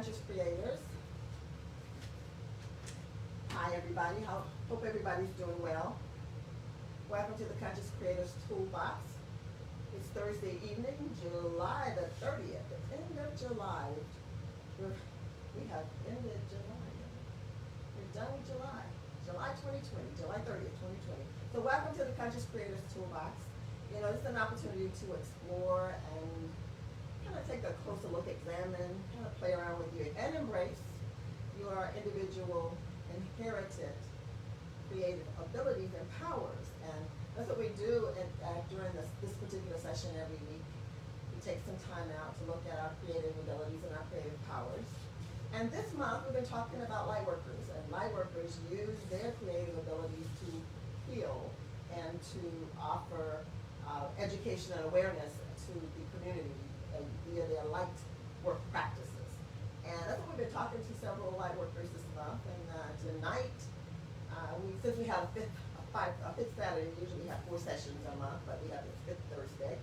Conscious Creators. Hi everybody, hope everybody's doing well. Welcome to the Conscious Creators Toolbox. It's Thursday evening, July the 30th, the end of July. We have ended July. We're done with July. July 2020, July 30th, 2020. So welcome to the Conscious Creators Toolbox. You know, it's an opportunity to explore and kind of take a closer look, examine, kind of play around with you, and embrace your individual inherited creative abilities and powers. And that's what we do during this particular session every week. We take some time out to look at our creative abilities and our creative powers. And this month we've been talking about lightworkers, and lightworkers use their creative abilities to heal and to offer education and awareness to the community via their light work practices. And that's what we've been talking to several lightworkers this month. And tonight, since we have a fifth Saturday, usually we have 4 sessions a month, but we have this fifth Thursday.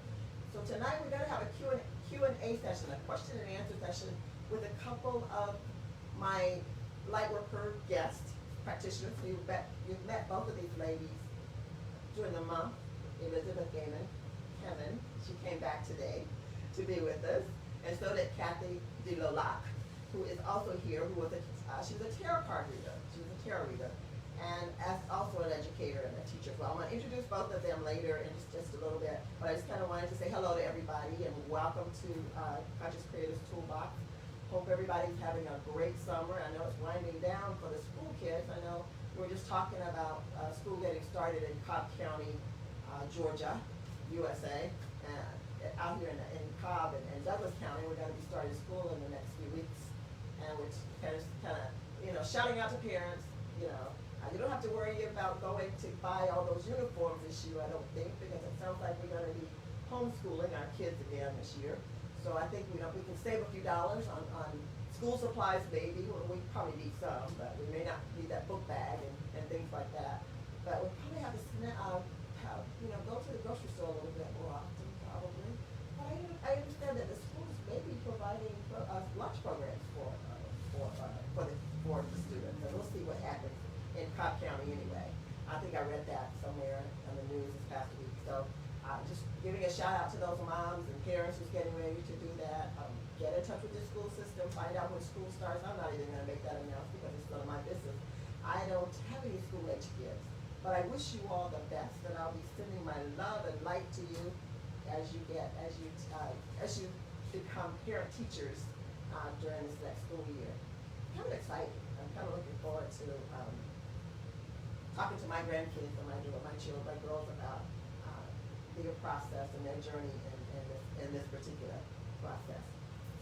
So tonight we're going to have a Q&A session, a question and answer session with a couple of my lightworker guests, practitioners. You've met both of these ladies during the month. Elizabeth Gaiman, Kevin, she came back today to be with us, and so did Kathy DeLolac, who is also here, who was she's a tarot card reader. She's a tarot reader, and as also an educator and a teacher as well. I'm going to introduce both of them later in just a little bit, but I just kind of wanted to say hello to everybody and welcome to Conscious Creators Toolbox. Hope everybody's having a great summer. I know it's winding down for the school kids. I know we were just talking about school getting started in Cobb County, Georgia, USA, out here in Cobb and Douglas County. We're going to be starting school in the next few weeks, and we're kind of shouting out to parents. You don't have to worry about going to buy all those uniforms this year, I don't think, because it sounds like we're going to be homeschooling our kids again this year. So I think we can save a few dollars on school supplies, maybe. Well, we probably need some, but we may not need that book bag and things like that. But we'll probably have to go to the grocery store a little bit more often, probably. But I understand that the schools may be providing lunch programs for the students, and we'll see what happens in Cobb County anyway. I think I read that somewhere on the news this past week. So just giving a shout out to those moms and parents who's getting ready to do that. Get in touch with the school system, find out when school starts. I'm not even going to make that announcement because it's none of my business. I don't have any school-age kids. But I wish you all the best, and I'll be sending my love and light to you as you become parent teachers during this next school year. I'm kind of excited. I'm kind of looking forward to talking to my grandkids and my girls about their process and their journey in this particular process.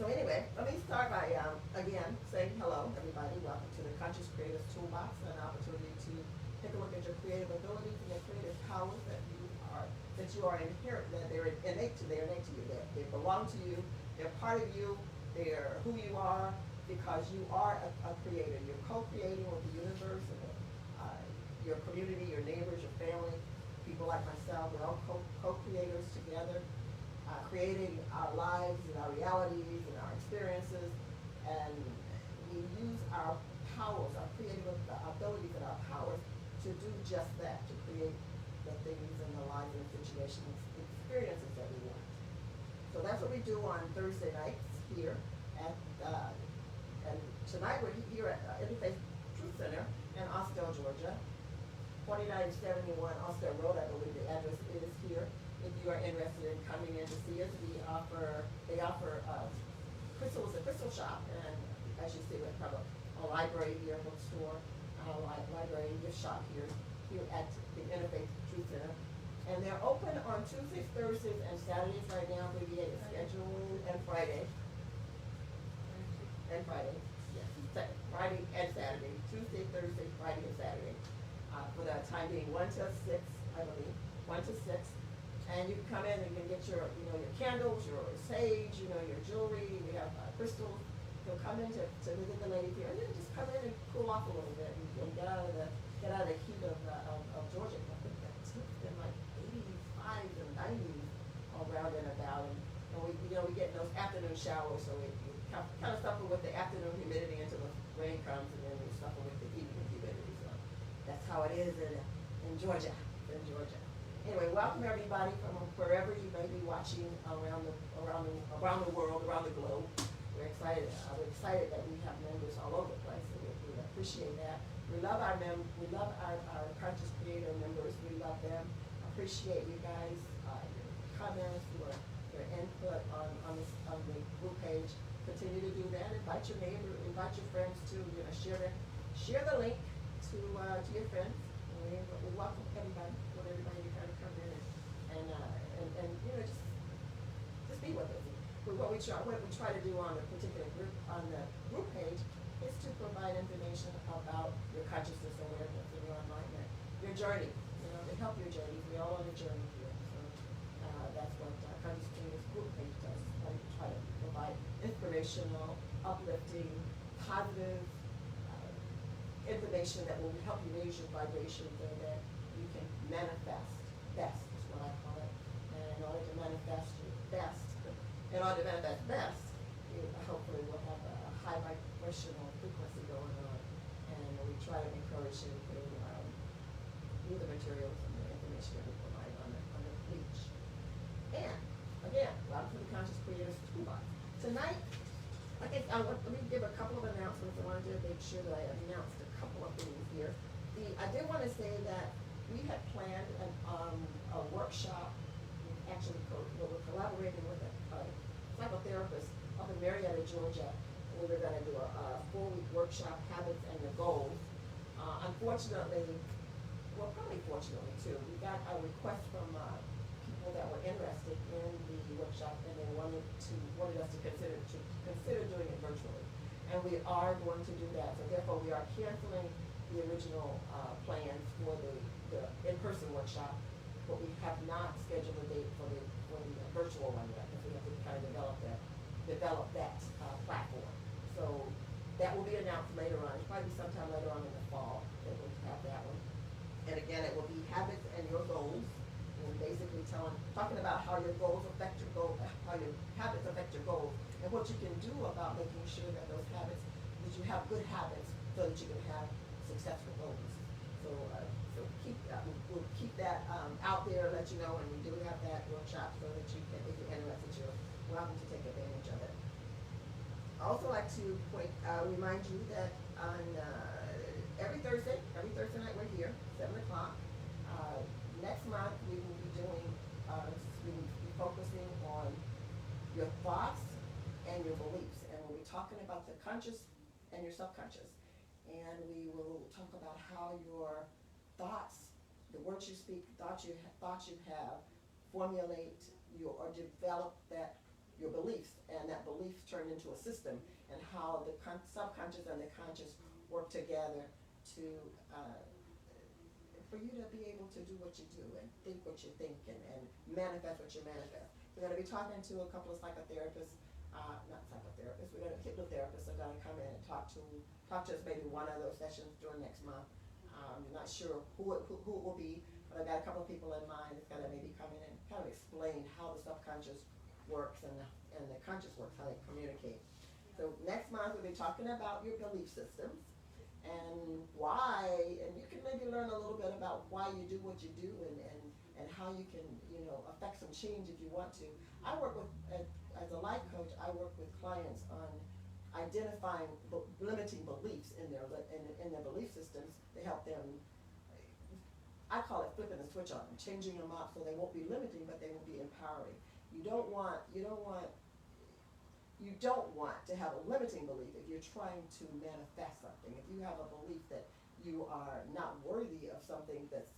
So anyway, let me start by again saying hello, everybody. Welcome to the Conscious Creators Toolbox, an opportunity to take a look at your creative abilities and your creative powers that you are inherent, that they're innate to you. They belong to you. They're part of you. They're who you are because you are a creator. You're co-creating with the universe and your community, your neighbors, your family, people like myself. We're all co-creators together, creating our lives and our realities and our experiences. And we use our powers, our creative abilities and our powers to do just that, to create the things and the lives and situations, experiences that we want. So that's what we do on Thursday nights here and tonight we're here at Interfaith Truth Center in Austell, Georgia, 4971 Austell Road, I believe the address is here. If you are interested in coming in to see us, they offer crystals, a crystal shop, and as you see, we have a library here, bookstore, library and gift shop here at the Interfaith Truth Center. And they're open on Tuesdays, Thursdays, and Saturdays right now, abbreviated schedule, and Friday. Yes. Friday and Saturday. Tuesday, Thursday, Friday, and Saturday. For the time being, 1 to 6, I believe. 1 to 6. And you can come in and you can get your candles, your sage, your jewelry. We have crystals. You'll come in to visit the ladies here, and then just come in and cool off a little bit and get out of the heat of Georgia. I think it's been like 85s and 90s all around and about, and we get those afternoon showers, so we kind of suffer with the afternoon humidity until the rain comes, and then we suffer with the evening humidity. So that's how it is in Georgia. In Georgia. Anyway, welcome everybody from wherever you may be watching around the world, around the globe. We're excited. We're excited that we have members all over the place. So we appreciate that. We love our conscious creator members. We love them. Appreciate you guys, your comments, your input on the group page. Continue to do that. Invite your neighbor, invite your friends to share the link to your friends. And we welcome everybody. Want everybody to kind of come in and just be with us. What we try to do on the particular group page is to provide information about your consciousness awareness and your enlightenment, your journey. To help your journey. We're all on a journey here. So that's what Conscious Creators group page does. We try to provide informational, uplifting, positive information that will help you raise your vibration so that you can manifest best, is what I call it. And in order to manifest best, you hopefully will have a high vibrational frequency going on. And we try to encourage you through the materials and the information that we provide on the page. And again, welcome to the Conscious Creators Toolbox. Tonight, let me give a couple of announcements. I wanted to make sure that I announced a couple of things here. I did want to say that we had planned a workshop. Actually, we're collaborating with a psychotherapist up in Marietta, Georgia. We were going to do a 4-week workshop, Habits and Your Goals. Unfortunately, well, probably fortunately too, we got a request from people that were interested in the workshop, and they wanted us to consider doing it virtually, and we are going to do that. So therefore, we are canceling the original plans for the in-person workshop, but we have not scheduled a date for the virtual one yet, because we have to kind of develop that platform. So that will be announced later on, probably sometime later on in the fall that we'll have that one. And again, it will be habits and your goals, and basically talking about how your goals affect your goals, how your habits affect your goals, and what you can do about making sure that those habits, that you have good habits, so that you can have successful goals. So, we'll keep that out there, let you know when we do have that workshop, so that you can, if you're interested, you're welcome to take advantage of it. I also like to remind you that on every Thursday night we're here, 7 o'clock. Next month we will be doing, we will be focusing on your thoughts and your beliefs. And we'll be talking about the conscious and your subconscious. And we will talk about how your thoughts, the words you speak, thoughts you have, formulate or develop your beliefs, and that beliefs turn into a system, and how the subconscious and the conscious work together to for you to be able to do what you do and think what you think and manifest what you manifest. We're going to be talking to a couple of psychotherapists, not psychotherapists, we're going to hypnotherapists are going to come in and talk to us maybe one of those sessions during next month. I'm not sure who it will be, but I've got a couple of people in mind that's going to maybe come in and kind of explain how the subconscious works and the conscious works, how they communicate. So next month we'll be talking about your belief systems and why, and you can maybe learn a little bit about why you do what you do and how you can, affect some change if you want to. I work with, as a life coach, I work with clients on identifying limiting beliefs in their belief systems to help them. I call it flipping the switch on them, changing them up so they won't be limiting, but they will be empowering. You don't want to have a limiting belief if you're trying to manifest something. If you have a belief that you are not worthy of something that's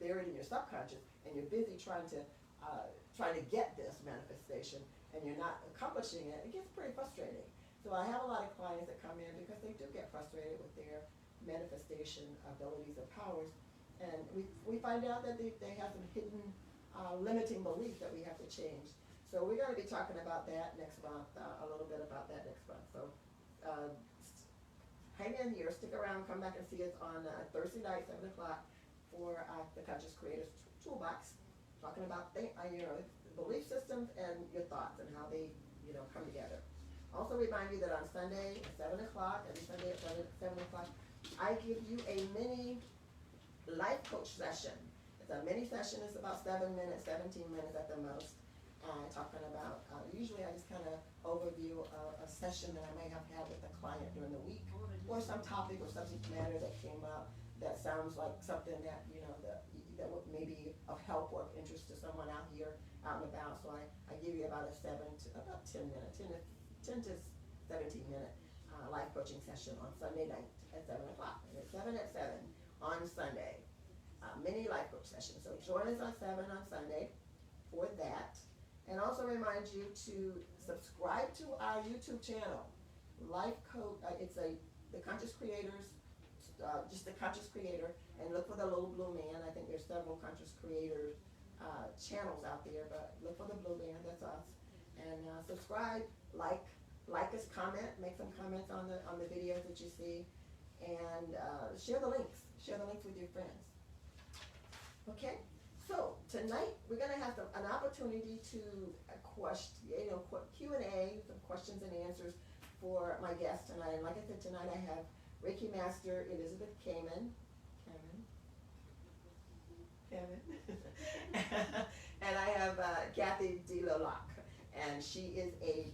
buried in your subconscious, and you're busy trying to get this manifestation, and you're not accomplishing it, it gets pretty frustrating. So I have a lot of clients that come in because they do get frustrated with their manifestation abilities and powers, and we find out that they have some hidden limiting beliefs that we have to change. So we're going to be talking about that next month, a little bit about that next month. So hang in here, stick around, come back and see us on Thursday night, 7 o'clock, for the Conscious Creators Toolbox, talking about your belief systems and your thoughts and how they come together. Also remind you that on Sunday at 7 o'clock, every Sunday at 7 o'clock, I give you a mini life coach session. It's a mini session. It's about 7 minutes, 17 minutes at the most. Talking about, usually I just kind of overview a session that I may have had with a client during the week, or some topic or subject matter that came up that sounds like something that, you know, that would maybe of help or of interest to someone out here, out and about. So I give you about 10 minute, 10 to 17 minute life coaching session on Sunday night at 7 o'clock. And it's 7 at 7 on Sunday. Mini life coach session. So join us on 7 on Sunday for that. And also remind you to subscribe to our YouTube channel, Life Coach. It's the Conscious Creators, just the Conscious Creator, and look for the little blue man. I think there's several Conscious Creator channels out there, but look for the blue man. That's us. And subscribe, like us, comment, make some comments on the videos that you see, and share the links. Share the links with your friends. Okay. So tonight we're going to have an opportunity to Q&A, some questions and answers for my guest tonight. And like I said, tonight I have Reiki Master Elizabeth Kamen. And I have Kathy DeLoloc, and she's a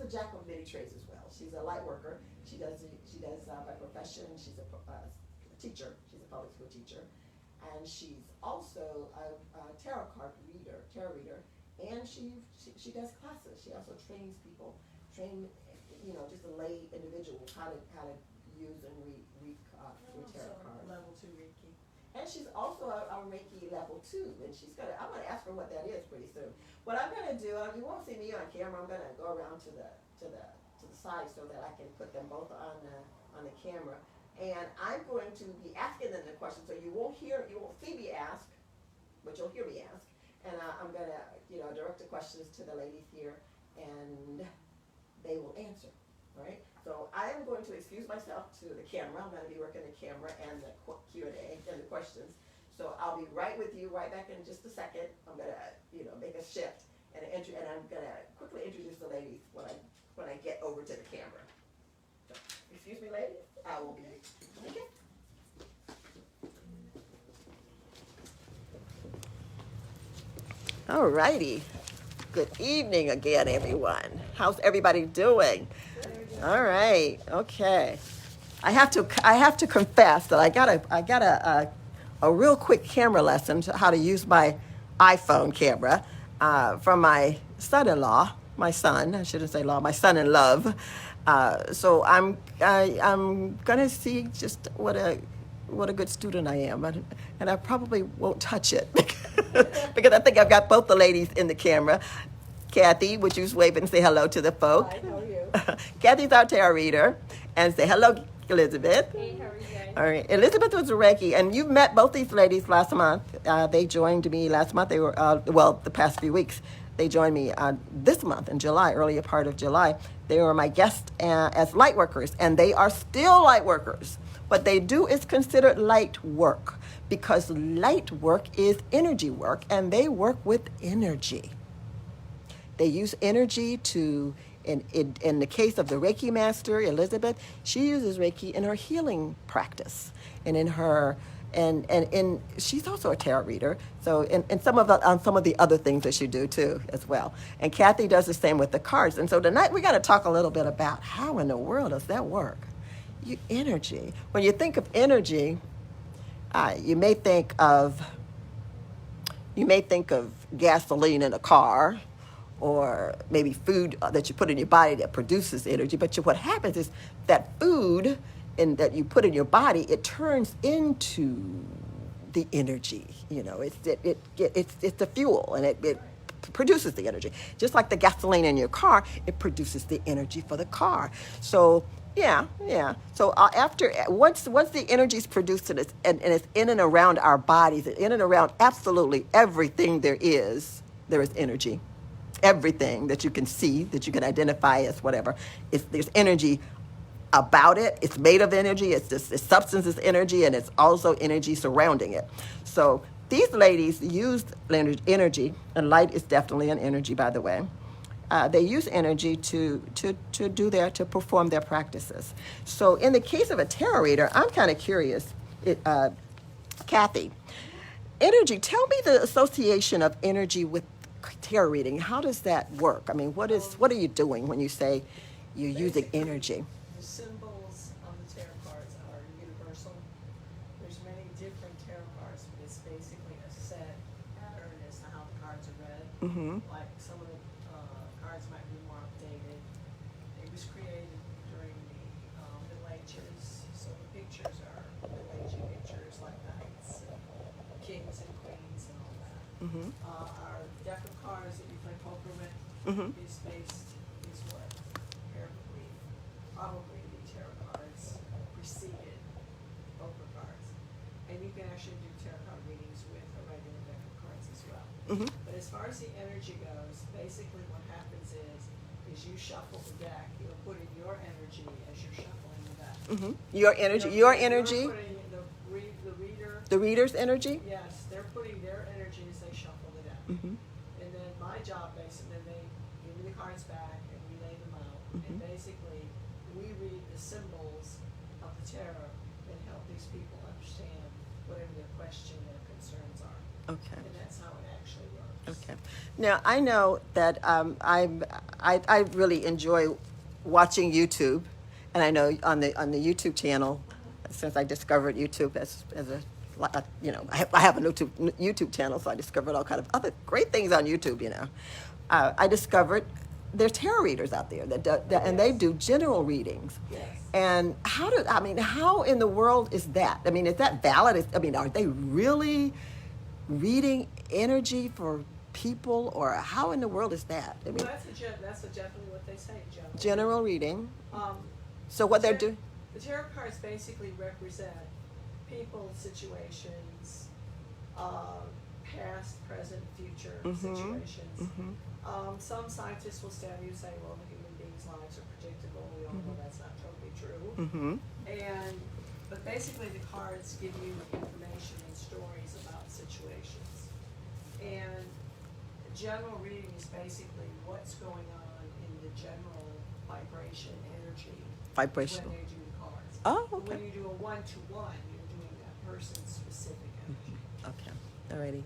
jack of many trades as well. She's a light worker. She does by profession. She's a teacher. She's a public school teacher. And she's also a tarot reader, and she does classes. She also trains people, just a lay individual how to use and read tarot cards. Level 2 Reiki. And she's also a Reiki level 2, and I'm gonna ask her what that is pretty soon. What I'm gonna do, you won't see me on camera. I'm gonna go around to the side so that I can put them both on the camera. And I'm going to be asking them the questions, so you won't see me ask, but you'll hear me ask. And I'm gonna, direct the questions to the ladies here, and they will answer. Right? So I am going to excuse myself to the camera. I'm going to be working the camera and the Q&A and the questions. So I'll be right with you, right back in just a second. I'm gonna, make a shift and I'm gonna quickly introduce the ladies when I get over to the camera. So, excuse me, ladies. I will be. Okay. All righty. Good evening again, everyone. How's everybody doing? All right. Okay. I have to confess that I got a real quick camera lesson to how to use my iPhone camera from my son-in-law. My son, I shouldn't say law. My son-in-love. So I'm gonna see just what a good student I am, and I probably won't touch it because I think I've got both the ladies in the camera. Kathy, would you wave and say hello to the folk? Hi, how are you? Kathy's our tarot reader, and say hello, Elizabeth. Hey, how are you guys? All right, Elizabeth was a Reiki, and you've met both these ladies last month. They joined me last month. They were the past few weeks. They joined me this month in July, earlier part of July. They were my guests as light workers, and they are still light workers. What they do is considered light work because light work is energy work, and they work with energy. They use energy to, in the case of the Reiki master, Elizabeth, she uses Reiki in her healing practice and in her. And she's also a tarot reader, so and some of the other things that she do too as well. And Kathy does the same with the cards. And so tonight we're going to talk a little bit about how in the world does that work? Energy. When you think of energy, you may think of gasoline in a car, or maybe food that you put in your body that produces energy. But what happens is that food that you put in your body, it turns into the energy. It's the fuel, and it produces the energy. Just like the gasoline in your car, it produces the energy for the car. So yeah. So once the energy is produced and it's in and around our bodies, in and around absolutely everything there is energy. Everything that you can see, that you can identify as whatever, there's energy about it. It's made of energy. The substance is energy, and it's also energy surrounding it. So these ladies used energy, and light is definitely an energy, by the way. they use energy to perform their practices. So in the case of a tarot reader, I'm kind of curious, Kathy, energy. Tell me the association of energy with tarot reading. How does that work? I mean, what are you doing when you say you're using Basically, energy? the symbols on the tarot cards are universal. There's many different tarot cards, but it's basically a set pattern as to how the cards are read. Mm-hmm. Like some of the cards might be more updated. It was created during the Middle Ages, so the pictures are Middle Age pictures like knights, and kings and queens, and all that. Mm-hmm. Our deck of cards that we play poker with Mm-hmm. is what probably the tarot cards preceded poker cards. And you can actually do tarot card readings with a regular deck of cards as well. Mm-hmm. But as far as the energy goes, basically what happens is you shuffle the deck. You'll put in your energy as you're shuffling the deck. Mm-hmm. Your energy. Your energy. You're putting the reader. The reader's energy. Yes, they're putting their energy as they shuffle the deck. Mm-hmm. And then my job, basically, then they give me the cards back and we lay them out. Mm-hmm. And basically, we read the symbols of the tarot and help these people understand whatever their question, their concerns are. Okay. And that's how it actually works. Okay. Now I know that I really enjoy watching YouTube, and I know on the YouTube channel, since I discovered YouTube as a I have a YouTube channel, so I discovered all kind of other great things on YouTube. I discovered there's tarot readers out there and they do general readings. Yes. And how in the world is that? I mean, is that valid? Are they really reading energy for people, or how in the world is that? I mean, Well, that's definitely what they say, general reading. Um, So what they're doing? The tarot cards basically represent people, situations, past, present, future situations. Mm-hmm. Some scientists will stand you and say, well, the human beings' lives are predictable. We all know that's not totally true. Mm-hmm. But basically the cards give you information and stories about situations. And general reading is basically what's going on in the general vibration energy Vibrational. when they do the cards. Oh, But okay. when you do a one-to-one, you're doing that person's specific energy. Okay. Alrighty.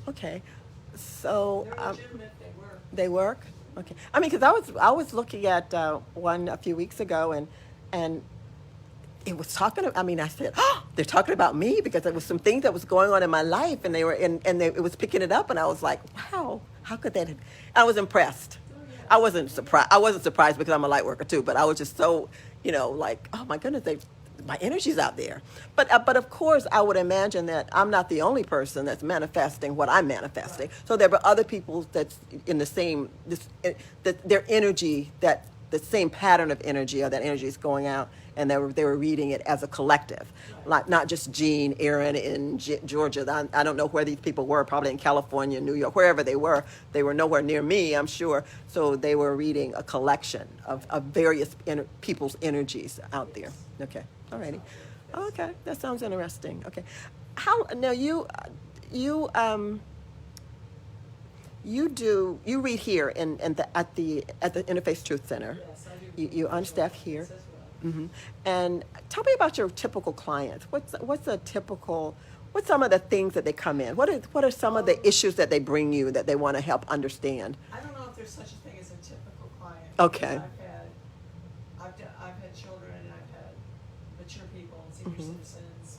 Okay. So They're legitimate, they work. they work. Okay. I mean, because I was looking at one a few weeks ago, and it was talking. I said, oh, they're talking about me, because there was some things that was going on in my life, and it was picking it up, and I was like, wow, how could that? I was impressed. Oh, yeah. I wasn't surprised. I wasn't surprised because I'm a light worker too, but I was just so, like, oh my goodness, my energy's out there. But of course, I would imagine that I'm not the only person that's manifesting what I'm manifesting. Right. So there were other people that's in the same, that their energy, that the same pattern of energy, or that energy is going out, and they were reading it as a collective, Right. like not just Jean, Aaron in Georgia. I don't know where these people were, probably in California, New York, wherever they were. They were nowhere near me, I'm sure. So they were reading a collection of various people's energies out there. Okay, alrighty. Okay, that sounds interesting. Okay, how now you read here at the Interfaith Truth Center. Yes, I do. You on staff here. As well. Hmm. And tell me about your typical clients. What's some of the things that they come in? What are some of the issues that they bring you that they want to help understand? I don't know if there's such a thing as a typical client. Okay. Because I've had children, and I've had mature people, senior Mhm. citizens,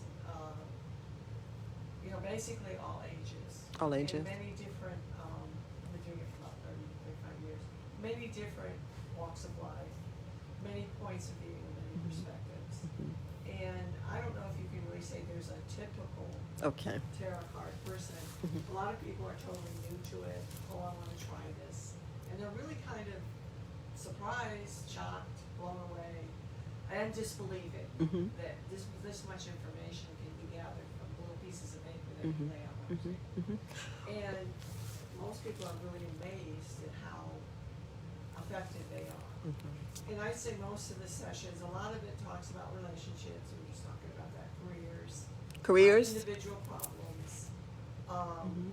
basically all ages. All ages. And many different, I've been doing it for about 35 years. Many different walks of life, many points of view, many Mhm. perspectives. Mhm. And I don't know if you can really say there's a typical Okay. tarot card person. Mhm. A lot of people are totally new to it. Oh, I want to try this. And they're really kind of surprised, shocked, blown away, and disbelieving Mhm. that this much information can be gathered from little pieces of paper that Mhm. you lay out on the Mhm. table. Mhm. And most people are really amazed at how effective they are. Mhm. And I'd say most of the sessions, a lot of it talks about relationships. We were just talking about that, Careers. individual problems. Mhm.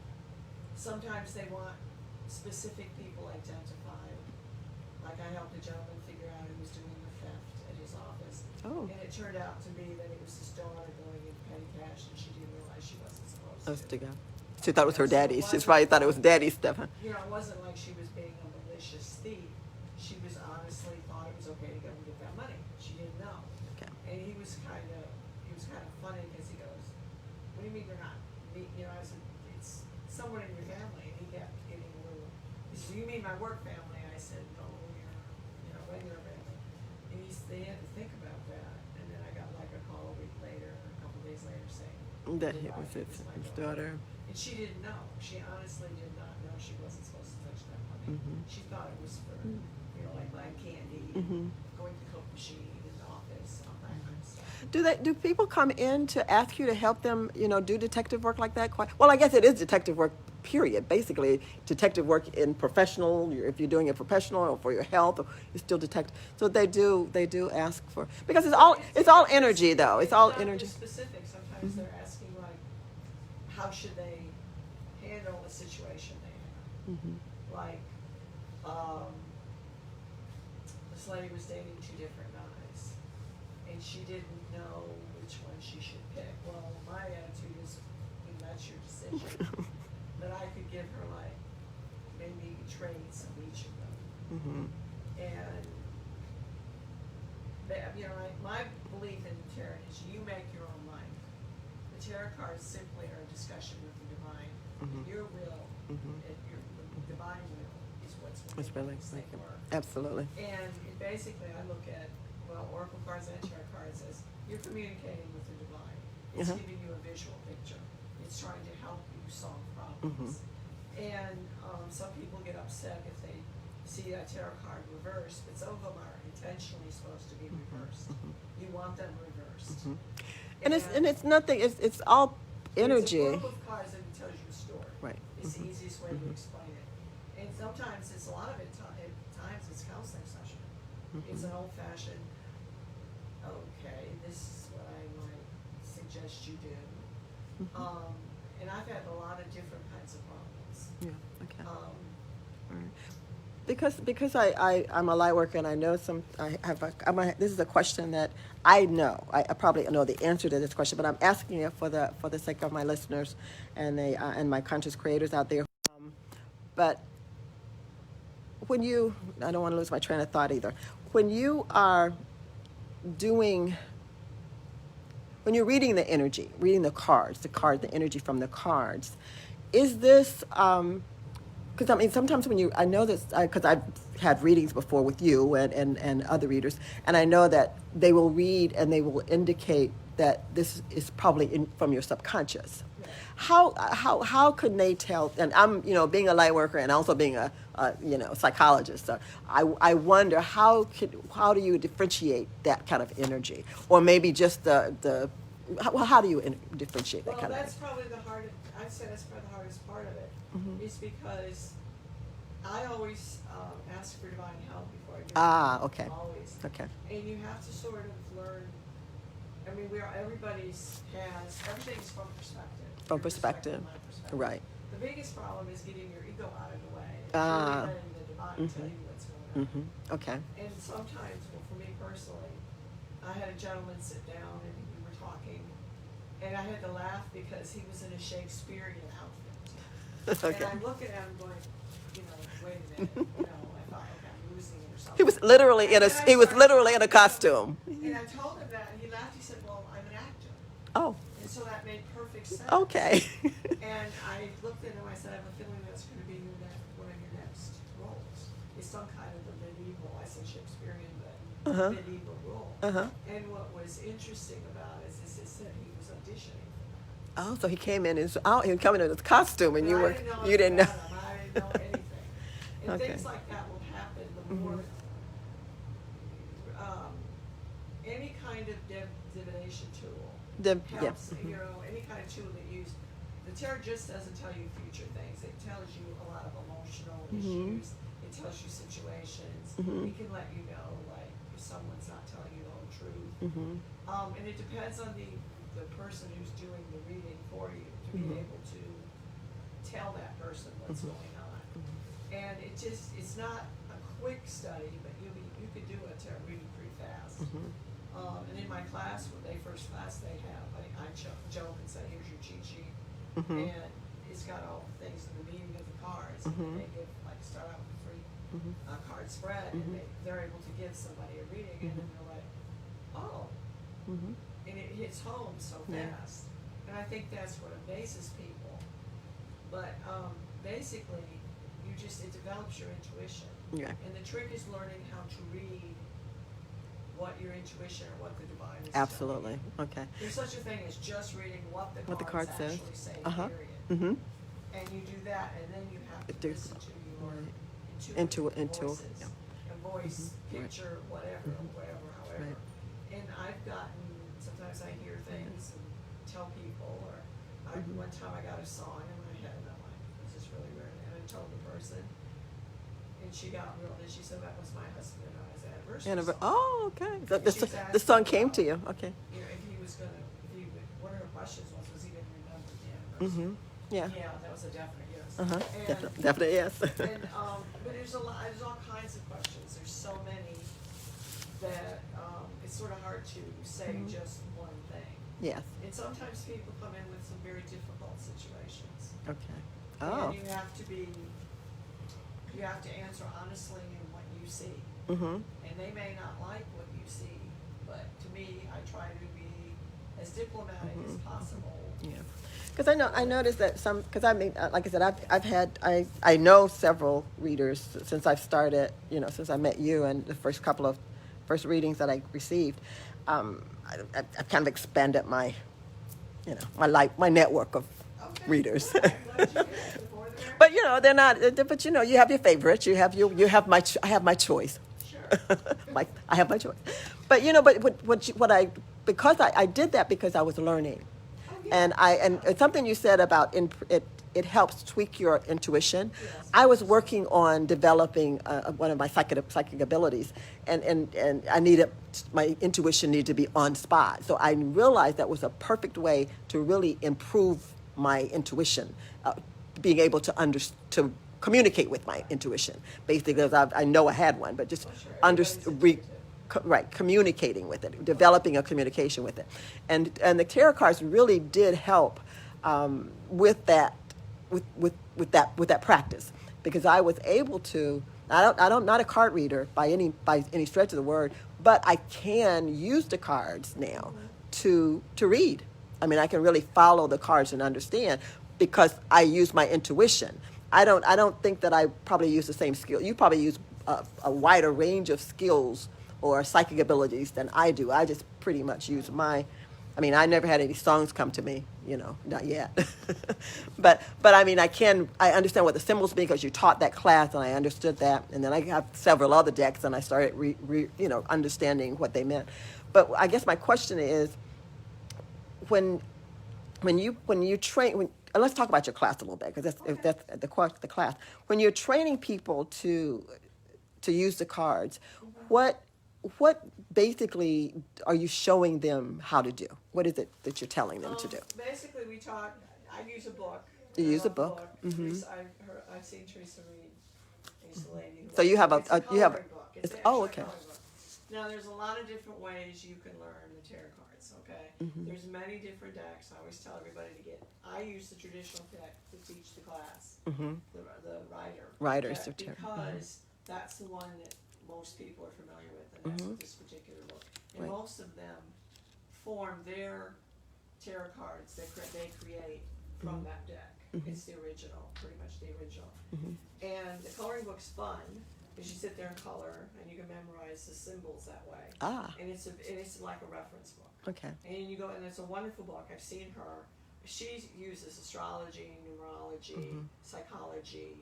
Sometimes they want specific people identified. like I helped a gentleman figure out who was doing the theft at his office. Oh. And it turned out to be that it was his daughter going into petty cash, and she didn't realize she wasn't supposed Those to. to go. She thought it was her So it daddy's. She wasn't probably thought it like- was daddy's stuff. Huh? You know, it wasn't like she was being a malicious thief. She was honestly thought it was okay to go and get that money. She didn't know. Okay. And he was kind of funny because he goes, "What do you mean they're not?" You know, I said, "It's someone in your family." And he kept getting a little. He said, "You mean my work family?" I said, "No, your regular family." And they had to think about that. And then I got like a call a week later, or a couple days later, saying That "You're it was right, his my daughter. And she didn't know. She honestly did not know she wasn't supposed to touch that money. Mhm. She thought it was for, like buying candy, Mhm. going to the Coke machine in the office, all that kind of stuff. Do people come in to ask you to help them, do detective work like that? Well, I guess it is detective work, period. Basically, detective work in professional. If you're doing it professional or for your health, or it's still detective. So they do ask for, because it's all energy though. It's all not energy. just specific. Sometimes they're asking like, how should they handle a situation they have? Mhm. Like, this lady was dating two different guys, and she didn't know which one she should pick. Well, my attitude is, that's your decision. But I could give her like maybe traits of each of them, Mhm. and my belief in tarot is you make your own life. The tarot cards simply are a discussion with the divine. Mhm. Your will, Mhm. your divine will is what's It's really makes it like work. absolutely. And basically, I look at, oracle cards and tarot cards as you're communicating with the divine. It's Uh-huh. giving you a visual picture. It's trying to help you solve problems. And some people get upset if they see a tarot card reversed, but some of them are intentionally supposed to be reversed. You want them reversed. And it's nothing. It's all energy. It's a group of cards that tells you a story. Right. It's the easiest way to explain it. And sometimes it's a lot of it. At times it's counseling session. It's an old-fashioned. Okay, this is what I might suggest you do. And I've had a lot of different kinds of problems. Yeah. Okay. Um, Because I'm a light worker and I know this is a question that I know. I probably know the answer to this question, but I'm asking it for the sake of my listeners and my conscious creators out there. But I don't want to lose my train of thought either. When you're reading the energy, reading the cards, the energy from the cards, is this? Because sometimes I know this, because I've had readings before with you and other readers, and I know that they will read and they will indicate that this is probably from your subconscious. Yeah. How could they tell? And I'm, being a light worker and also being a psychologist, so I wonder how do you differentiate that kind of energy, or maybe just how do you differentiate that Well, kind of that's energy? probably I'd say that's probably the hardest part of it, is because I always ask for divine help before I do it. Okay. Always. Okay. And you have to sort of learn. I mean, everything's from perspective. From Your perspective. my perspective. Right. The biggest problem is getting your ego out of the way. Ah. Really letting the divine tell you what's going on. Okay. And sometimes, for me personally, I had a gentleman sit down and we were talking, and I had to laugh because he was in a Shakespearean outfit. Okay. And I'm looking at him going, wait a minute, I thought, okay, I'm losing it or something. He was literally And then I started in a costume. And I told him that, and he laughed. He said, "Well, I'm an actor," Oh. and so that made perfect sense. Okay. And I looked at him. I said, "I have a feeling that's going to be one of your next roles. It's some kind of a medieval." I said Shakespearean, but medieval role. And what was interesting about it is he said he was auditioning. Oh, so he came in he was coming in his costume, and But you didn't know. I didn't know anything. And Okay. things like that will happen the more any kind of divination tool helps. Any kind of tool that you use. The tarot just doesn't tell you future things. It tells you a lot of emotional issues. It tells you situations. It can let you know, like, if someone's not telling you the whole truth. And it depends on the person who's doing the reading for you to be able to tell that person what's going on. And it's not a quick study, but you could do a tarot reading pretty fast. Mhm. And in my class, when they first class, they have, I joke and say, here's your cheat sheet. Mhm. And it's got all the things in the meaning of the cards. Mhm. And they give, like, start out with a free Mhm. card spread, Mhm. and they're able to give somebody a reading, and then they're like, oh, Mhm. and it hits home so Yeah. fast. And I think that's what amazes people. But basically, it develops your intuition. Yeah. And the trick is learning how to read what your intuition or what the divine is Absolutely. telling you. Okay. There's such a thing as just reading what the What the card cards says. actually say, Uh-huh. period. Mhm. And you do that, and then you have to Do- listen to your Right. intuitive Into- voices, yeah. a voice, Right. picture, whatever, however. Right. And I've gotten, sometimes I hear things and tell people, or one time I got a song in my head, and I'm like, this is really weird, and I told the person, and she got real, and she said that was my husband and I's anniversary song. Oh, okay. And she was The asking song came about, to you. Okay. You know, if he was gonna, one of her questions was he gonna remember the anniversary? Mhm. Yeah. Yeah, that was a definite yes. Uh-huh. And, Definitely yes. and, but there's all kinds of questions. There's so many that, it's sort of hard to say just one thing. Yes. And sometimes people come in with some very difficult situations. Okay. Oh. And you have to answer honestly in what you see. Mhm. And they may not like what you see, but to me, I try to be as diplomatic as possible. Yeah. Because I noticed that because I mean, like I said, I know several readers since I've started, since I met you and the first couple of first readings that I received. I've kind of expanded my network of Okay. readers. I'm glad you did. The more the merrier. But they're not. But you have your favorites. You have I have my choice. Sure. I have my choice. But because I did that because I was learning. Oh, yeah. And it's something you said about it helps tweak your intuition. Yes. I was working on developing one of my psychic abilities, and my intuition needed to be on spot. So I realized that was a perfect way to really improve my intuition, being able to communicate with my intuition, basically, because I know I had one, but just sure. Everybody's intuitive. communicating with it, developing a communication with it, and the tarot cards really did help with that practice, because I was able to. I'm not a card reader by any stretch of the word, but I can use the cards now to read. I mean, I can really follow the cards and understand because I use my intuition. I don't think that I probably use the same skill. You probably use a wider range of skills or psychic abilities than I do. I just pretty much use I never had any songs come to me, not yet. but I mean, I understand what the symbols mean because you taught that class and I understood that. And then I have several other decks and I started understanding what they meant. But I guess my question is, when you train, let's talk about your class a little bit, because that's the class. When you're training people to use the cards, what basically are you showing them how to do? What is it that you're telling them to do? Basically, I use a book. You I use a love book. I've seen Teresa read. She's the lady. So you have It's a coloring book. it's actually oh, a okay. coloring book. Now, there's a lot of different ways you can learn the tarot cards, okay? There's many different decks. I always tell everybody I use the traditional deck to teach the class, the Writers deck, of tarot. because that's the one that most people are familiar with, and that's this particular book. And Right. most of them form their tarot cards that they create from that deck. It's the original, pretty much the original. And the coloring book's fun because you sit there and color and you can memorize the symbols that way. Ah. And it's like a reference book. Okay. And you go, and it's a wonderful book. I've seen her. She uses astrology, numerology, psychology,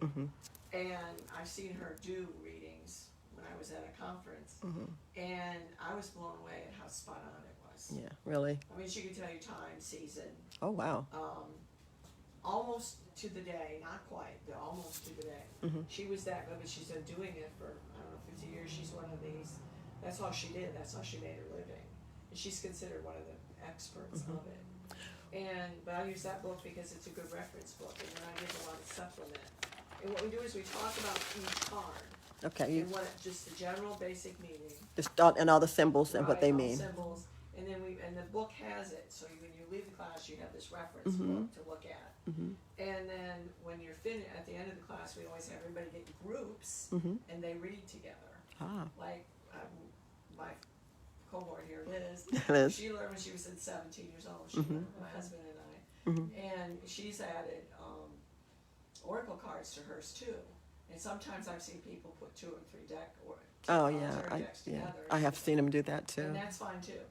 and I've seen her do readings when I was at a conference, and I was blown away at how spot on it was. Yeah, really. I mean, she could tell you time, season, Oh, wow. almost to the day, not quite, but almost to the day. She was that good, but she's been doing it for, 50 years. She's one of these, that's all she did, that's how she made her living. And she's considered one of the experts of it. But I use that book because it's a good reference book, and then I give a lot of supplement. And what we do is we talk about each card, Okay. And just the general basic meaning. Just and all the symbols and what Right, they all mean. symbols, and then and the book has it, so when you leave the class, you have this reference book to look at. And then when you're finished, at the end of the class, we always have everybody get in groups, and they read together. Ah. Like, my cohort here, Liz, Liz. she learned when she was 17 years old, she learned, my husband and I, and she's added, oracle cards to hers too. And sometimes I've seen people put 2 or 3 Oh yeah, decks together. I have seen them do that too. And that's fine too.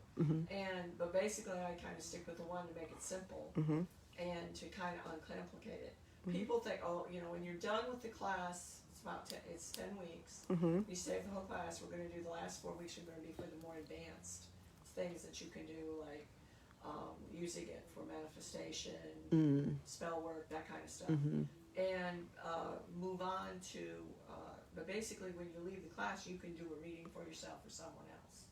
But basically I kind of stick with the one to make it simple and to kind of uncomplicate it. People think, oh, when you're done with the class, it's 10 weeks. You stay for the whole class. We're going to do the last 4 weeks. Are going to be for the more advanced things that you can do, like using it for manifestation, spell work, that kind of stuff. And move on to, but basically when you leave the class, you can do a reading for yourself or someone else.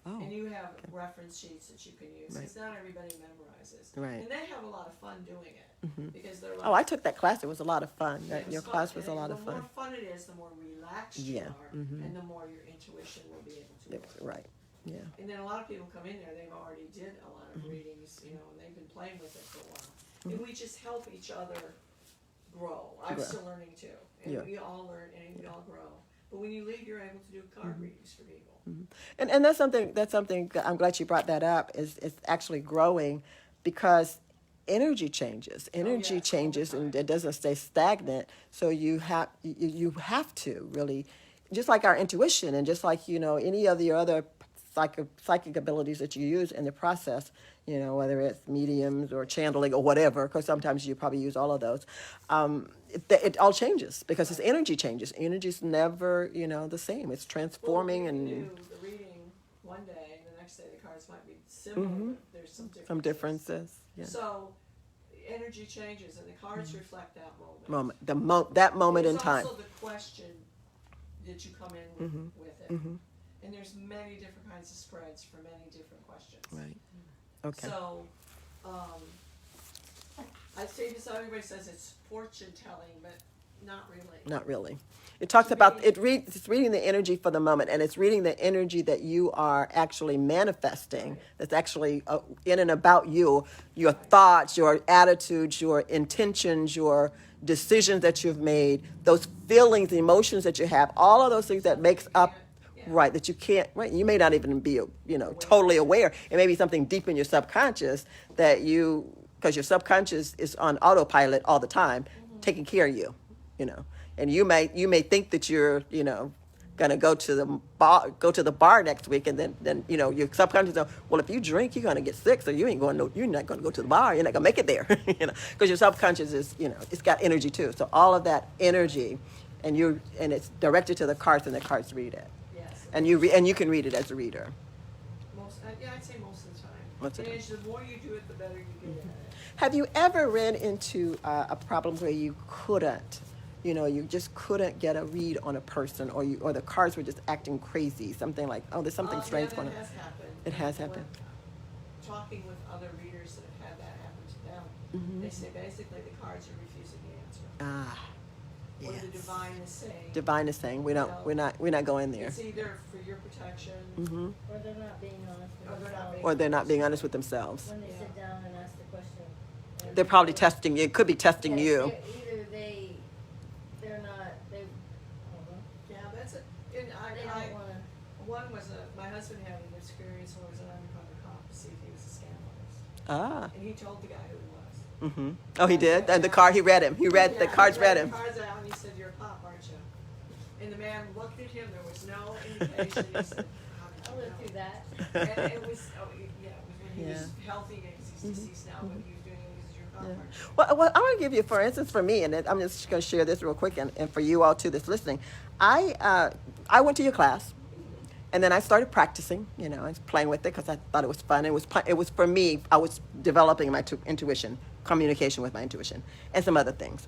Oh. And you have reference sheets that you can use, because not everybody memorizes. Right. And they have a lot of fun doing it, because they're like, Oh, I took that class. It was a lot of fun. Your fun. class was a And lot of The fun. more fun it is, the more relaxed you are, and the more your intuition will be able to work. Right. Yeah. And then a lot of people come in there, they've already did a lot of readings, and they've been playing with it for a while. And we just help each other grow. I'm still learning too. And we all learn and we all grow. But when you leave, you're able to do card readings for people. And that's something I'm glad you brought that up, is it's actually growing, because energy changes. Energy changes, and it doesn't stay stagnant. So you have to really, just like our intuition, and just like any of the other psychic abilities that you use in the process, whether it's mediums or channeling or whatever, because sometimes you probably use all of those. It all changes because its energy changes. Energy's never, the same. It's transforming. Well, and you can do the reading one day, and the next day the cards might be similar, but there's some differences. Yeah. So energy changes, and the cards reflect that moment. That moment There's in time. also the question that you come in with it. And there's many different kinds of spreads for many different questions. Right. Okay. So, I'd say this, everybody says it's fortune telling, but not really. Not really. It talks about it's reading the energy for the moment, and it's reading the energy that you are actually manifesting. Right. That's actually in and about you, your thoughts, your attitudes, your intentions, your decisions that you've made, those feelings, the emotions that you have, all of those things that makes up. Right, that you can't, right, you may not even be, totally aware. It may be something deep in your subconscious that because your subconscious is on autopilot all the time, taking care of you, and you may think that you're, gonna go to the bar next week, and then your subconscious knows, well, if you drink, you're gonna get sick, so you're not gonna go to the bar, you're not gonna make it there, because your subconscious is, it's got energy too. So all of that energy, and it's directed to the cards, and the cards read it. And you can read it as a reader. I'd say most of the time. Most of the time. And the more you do it, the better you get at it. Have you ever ran into a problem where you couldn't, you just couldn't get a read on a person, or the cards were just acting crazy? Something like, oh, there's something strange going on. That has happened. It has happened. Talking with other readers that have had that happen to them, they say basically the cards are refusing to answer. Ah. Or Yes. the divine is saying. Divine is saying we're not going there. It's either for your protection. Or they're not being honest with themselves. Or they're not being honest with themselves. When they sit down and ask the question. They're probably testing you. It could be testing you. Either they're not, I don't know. Yeah, that's it. And They don't wanna. one was my husband had an experience where he was an undercover cop to see if he was a scandalous. Ah. And he told the guy who he was. Oh, he did? And the card, he read him. He read, the cards read him. The cards out, and he said, "You're a cop, aren't you?" And the man looked at him. There was no indication. He said, "How I did you lived know?" through that. And it was, it was when he was healthy, and he's deceased now, but he was doing it because you're a cop, aren't you? Well, I want to give you, for instance, for me, and I'm just going to share this real quick, and for you all too that's listening. I went to your class, and then I started practicing. I was playing with it because I thought it was fun. It was for me. I was developing my intuition, communication with my intuition, and some other things.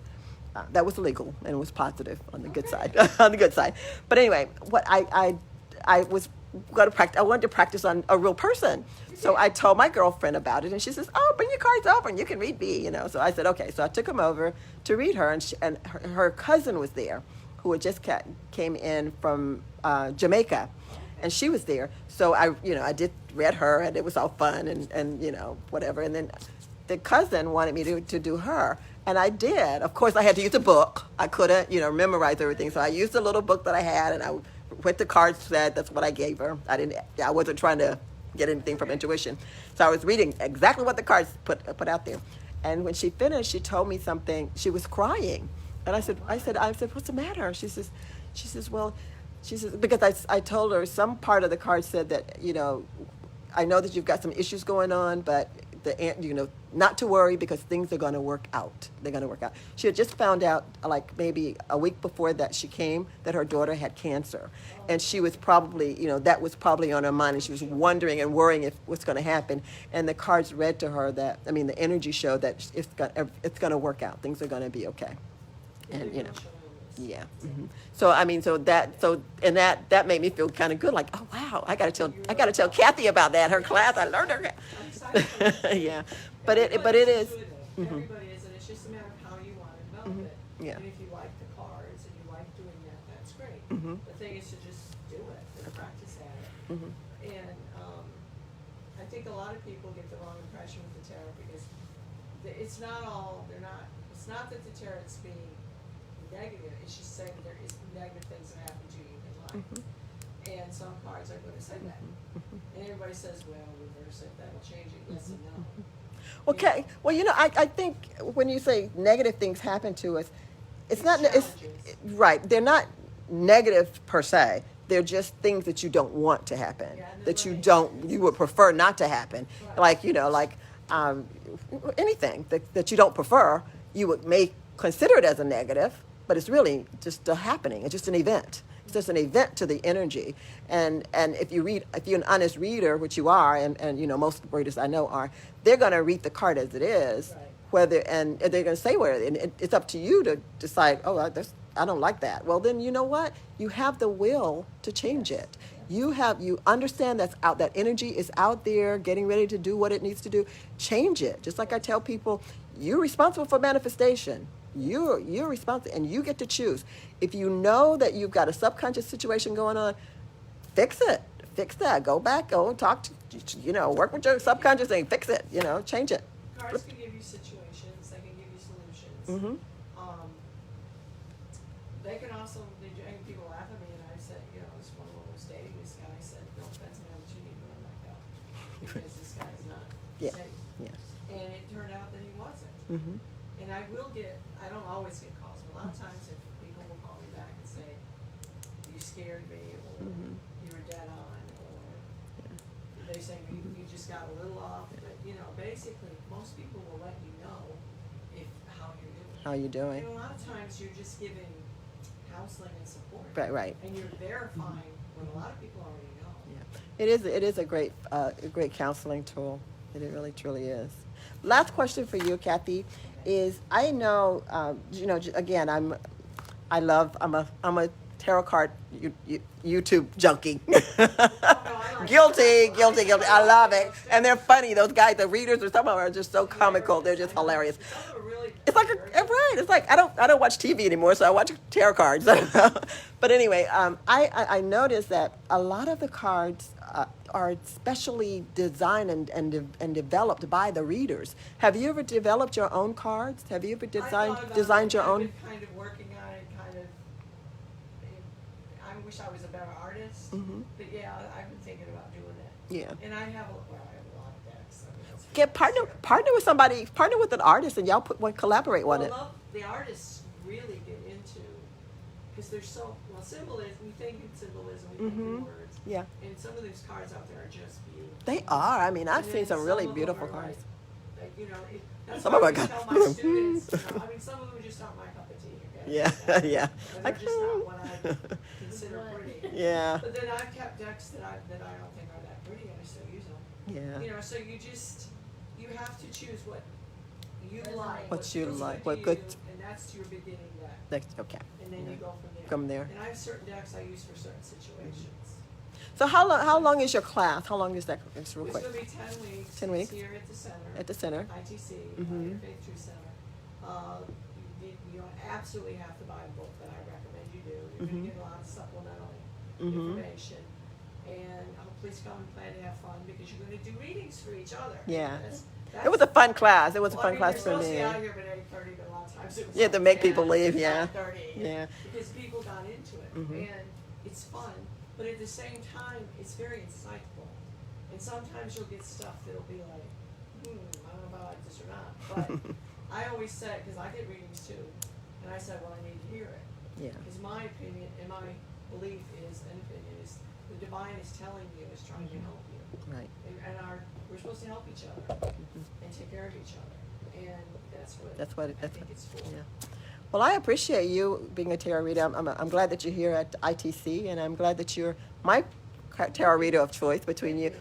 That was legal, and it was positive on the good side. On the good side. But anyway, what I was going to practice. I wanted to practice on a real person. So I told my girlfriend about it, and she says, "Oh, bring your cards over, and you can read me." So I said, "Okay." So I took them over to read her, and her cousin was there, who had just came in from Jamaica, and she was there. So I did read her, and it was all fun and whatever. And then the cousin wanted me to do her, and I did. Of course, I had to use a book. I couldn't memorize everything, so I used a little book that I had, and I went to card set. That's what I gave her. I wasn't trying to get anything from intuition, so I was reading exactly what the cards put out there. And when she finished, she told me something. She was crying, and I said, what's the matter? She says, because I told her some part of the card said that, I know that you've got some issues going on, but not to worry because things are going to work out. They're going to work out. She had just found out, like maybe a week before that she came, that her daughter had cancer, and she was probably, that was probably on her mind, and she was wondering and worrying if what's going to happen. And the cards read to her that, the energy showed that it's going to work out. Things are going to be okay, and yeah. Mm-hmm. So that made me feel kind of good. Like, oh wow, I gotta tell Kathy about that. Her class, I learned her. Yeah, but it is. Everybody is, and it's just a matter of how you want to develop it. Yeah. And if you like the cards and you like doing that, that's great. The thing is to just do it and practice at it. And I think a lot of people get the wrong impression with the tarot because it's not that the tarot's being negative. It's just saying there is negative things that happen to you in life. And some cards are going to say that. And everybody says, well, reverse it, that'll change it. Yes and no. Okay. Well, I think when you say negative things happen to us, it's not. Right. They're not negative per se. They're just things that you don't want to happen. Yeah, that you would prefer not to happen. Right. Like anything that you don't prefer, you may consider it as a negative, but it's really just a happening. It's just an event. It's just an event to the energy. And if you're an honest reader, which you are, and most readers I know are, they're going to read the card as it is, right. And they're going to say where, and it's up to you to decide. Oh, I don't like that. Well, then you know what? You have the will to change it. You understand that energy is out there, getting ready to do what it needs to do. Change it. Just like I tell people, you're responsible for manifestation. You're responsible, and you get to choose. If you know that you've got a subconscious situation going on, fix it. Fix that. Go back. Go talk to, work with your subconscious and fix it. Change it. Cards can give you situations. They can give you solutions. They can also. People laugh at me, and I said, this one woman was dating this guy. I said, no offense, man, but you need to learn that out because this guy's not safe. Yeah. And it turned out that he wasn't. And I don't always get calls, but a lot of times if people will call me back and say, you scared me, or you were dead on, or they say you just got a little off. But, basically, most people will let you know how you're doing. How you doing? And a lot of times you're just giving counseling and support. Right. And you're verifying what a lot of people already know. Yeah. It is a great counseling tool. It really, truly is. Last question for you, Kathy, is I know, again, I'm a tarot card YouTube junkie. Guilty. I love it. And they're funny. Those guys, the readers, or some of them are just so comical. They're just hilarious. It's like It's like I don't watch TV anymore, so I watch tarot cards. But anyway, I noticed that a lot of the cards are specially designed and developed by the readers. Have you ever developed your own cards? Have you ever designed your own? I've been kind of working on it. I wish I was a better artist, but yeah, I've been thinking about doing it. Yeah. And I have a lot of decks. Get partner with somebody. Partner with an artist, and y'all collaborate on it. The artists really get into, because they're so symbolism. We think in symbolism. We think in words. Yeah. And some of these cards out there are just beautiful. They are. I mean, I've seen some really beautiful cards. That's some why of I them tell my students. Some of them just aren't my cup of tea. Okay? Yeah, yeah. They're just not what I consider pretty. Yeah. But then I've kept decks that I don't think are that pretty, and I still use them. Yeah. So you have to choose what you like. What you like. What good. And that's your beginning deck. That's okay. And then you go from there. From there. And I have certain decks I use for certain situations. So how long is your class? How long is that? Just real quick. It's going to be 10 weeks. 10 weeks. It's here at the center. At the center. ITC, Faith True Center. The you don't absolutely have to buy a book, but I recommend you do. You're Mhm. gonna get a lot of supplemental Mhm. information. And please come and plan to have fun because you're gonna do readings for each other. Yeah. That's It was a fun class. It was a well, fun I mean, class you're for supposed to me. be out of here by 8:30, but a lot of times it was You had to like make 10, people leave, yeah. 9:30, Yeah. because people got into it, Mhm. and it's fun, but at the same time, it's very insightful. And sometimes you'll get stuff that'll be like, I don't know if I like this or not, but I always said, because I get readings too, and I said, well, I need to hear it. Yeah. Because my opinion and my belief is, the divine is telling you, is trying to help you. Right. And we're supposed to help each other and take care of each other, and that's what I think it's for. Yeah. Well, I appreciate you being a tarot reader. I'm glad that you're here at ITC, and I'm glad that you're my tarot reader of choice between you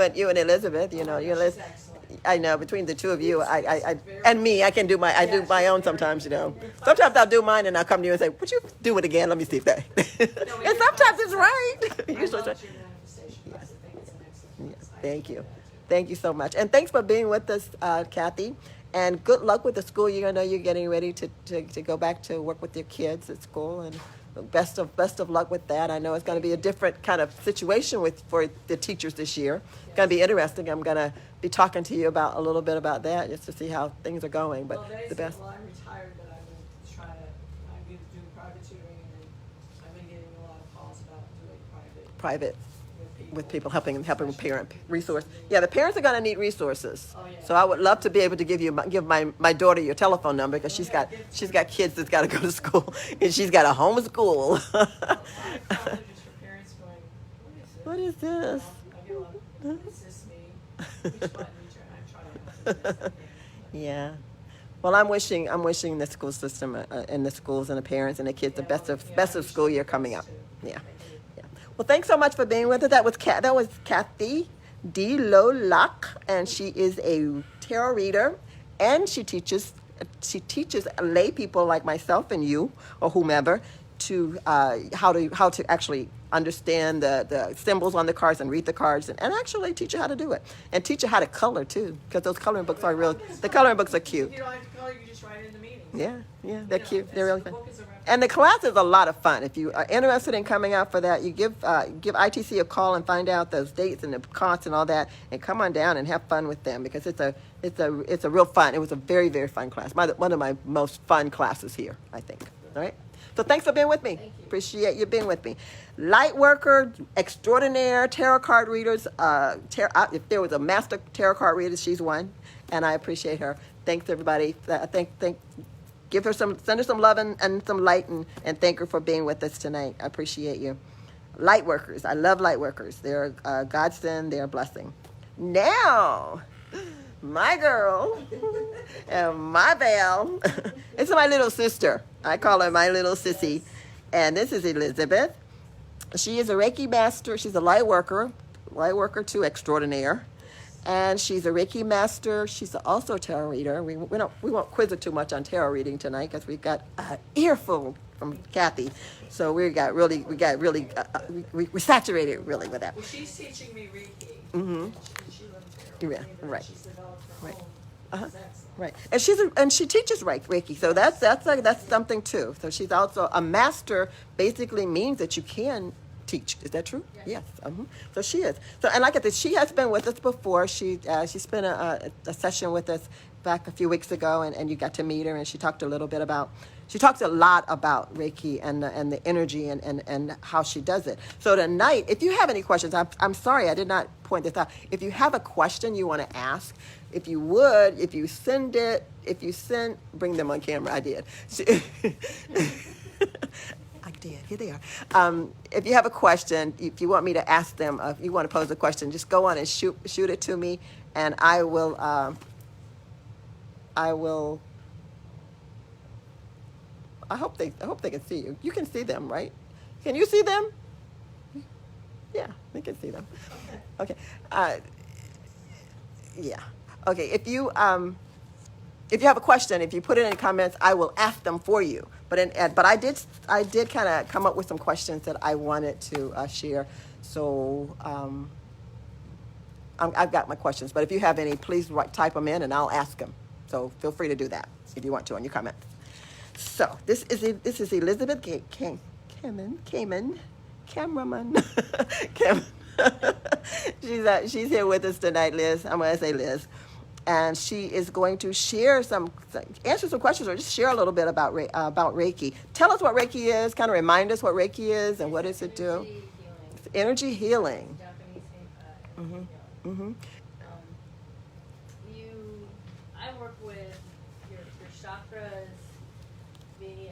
and Elizabeth. You know, Oh, you she's Liz. excellent. I know between the two of you, I Very and me, I can do my I do Yeah, my she's own very sometimes. You know, good. sometimes I'll do mine and I'll come to you and say, "Would you do it again? Let me see if that." No, And sometimes it's right. I Usually it's love right. your manifestation class. I think it's an excellent Yes, class. I thank enjoy you. that too. Thank you so much. And thanks for being with us, Kathy. And good luck with the school year. I know you're getting ready to go back to work with your kids at school. And best of luck with that. I know it's going to be a different kind of situation for the teachers this year. It's going to be interesting. I'm going to be talking to you about a little bit about that just to see how things are going. But Well, the best. well, I'm retired, but I will try to, I'm going to do private tutoring, and I've been getting a lot of calls about doing private With people helping with especially parent with kids. resource. Yeah, the parents are going to need resources. Oh, yeah. So I would love to be able to give my daughter your telephone number because she's got kids that's got to go to school and she's got a homeschool. Well, I found it just for parents going, What is this? I get a lot of, what is this mean? Which button you turn? I'm trying to answer this, I can't. Yeah. Well, I'm wishing the school system and the schools and the parents and the kids the Yeah, best of you school should year do coming this up. too. Yeah. Thank you. Yeah. Well, thanks so much for being with us. That was Kathy D. Lolak, and she is a tarot reader, and she teaches lay people like myself and you or whomever to how to actually understand the symbols on the cards and read the cards and actually teach you how to do it and teach you how to color too because those coloring books are real. The coloring books are cute. You don't have to color, you just write it in the meetings. Yeah, they're cute. They're really The fun. book is a reference. And the class is a lot of fun. If you are interested in coming out for that, you give ITC a call and find out those dates and the costs and all that, and come on down and have fun with them because it's a real fun. It was a very, very fun class. One of my most fun classes here, I think. All right. So thanks for being with me. Thank you. Appreciate you being with me. Lightworker extraordinaire tarot card readers. If there was a master tarot card reader, she's one, and I appreciate her. Thanks everybody. Send her some love and some light and thank her for being with us tonight. I appreciate you. Lightworkers. I love lightworkers. They're a godsend. They're a blessing. Now, my girl and my Val. It's my little sister. I call her my little sissy. And this is Elizabeth. She is a Reiki master. She's a lightworker 2 extraordinaire. And she's a Reiki master. She's also a tarot reader. We won't quiz her too much on tarot reading tonight because we've got an earful from Kathy. So we saturated really with that. Well, she's teaching me Reiki. Mhm. And she learned tarot. Yeah, Reiki, but right. She's developed her Right. own. Uh-huh. Which is excellent. Right, and she teaches Reiki, so that's something too. So she's also a master. Basically means that you can teach. Is that true? Yes. So she is. So and like I said, she has been with us before. She spent a session with us back a few weeks ago, and you got to meet her, and she talked a lot about Reiki and the energy and how she does it. So tonight, if you have any questions, I'm sorry I did not point this out. If you have a question you want to ask, bring them on camera. I did. I did. Here they are. If you have a question, if you want me to ask them, if you want to pose a question, just go on and shoot it to me, and I will. I hope they can see you. You can see them, right? Can you see them? Yeah, they can see them. Okay. Yeah. Okay. If you have a question, if you put it in the comments, I will ask them for you. But I did kind of come up with some questions that I wanted to share. So I've got my questions. But if you have any, please type them in and I'll ask them. So feel free to do that if you want to on your comments. So this is Elizabeth Kamen, cameraman. Cam. She's here with us tonight, Liz. I'm gonna say Liz, and she is going to answer some questions, or just share a little bit about Reiki. Tell us what Reiki is. Kind of remind us what Reiki is and what does it do. Energy healing. Japanese Mhm. healing. Mhm. I work with your chakras, the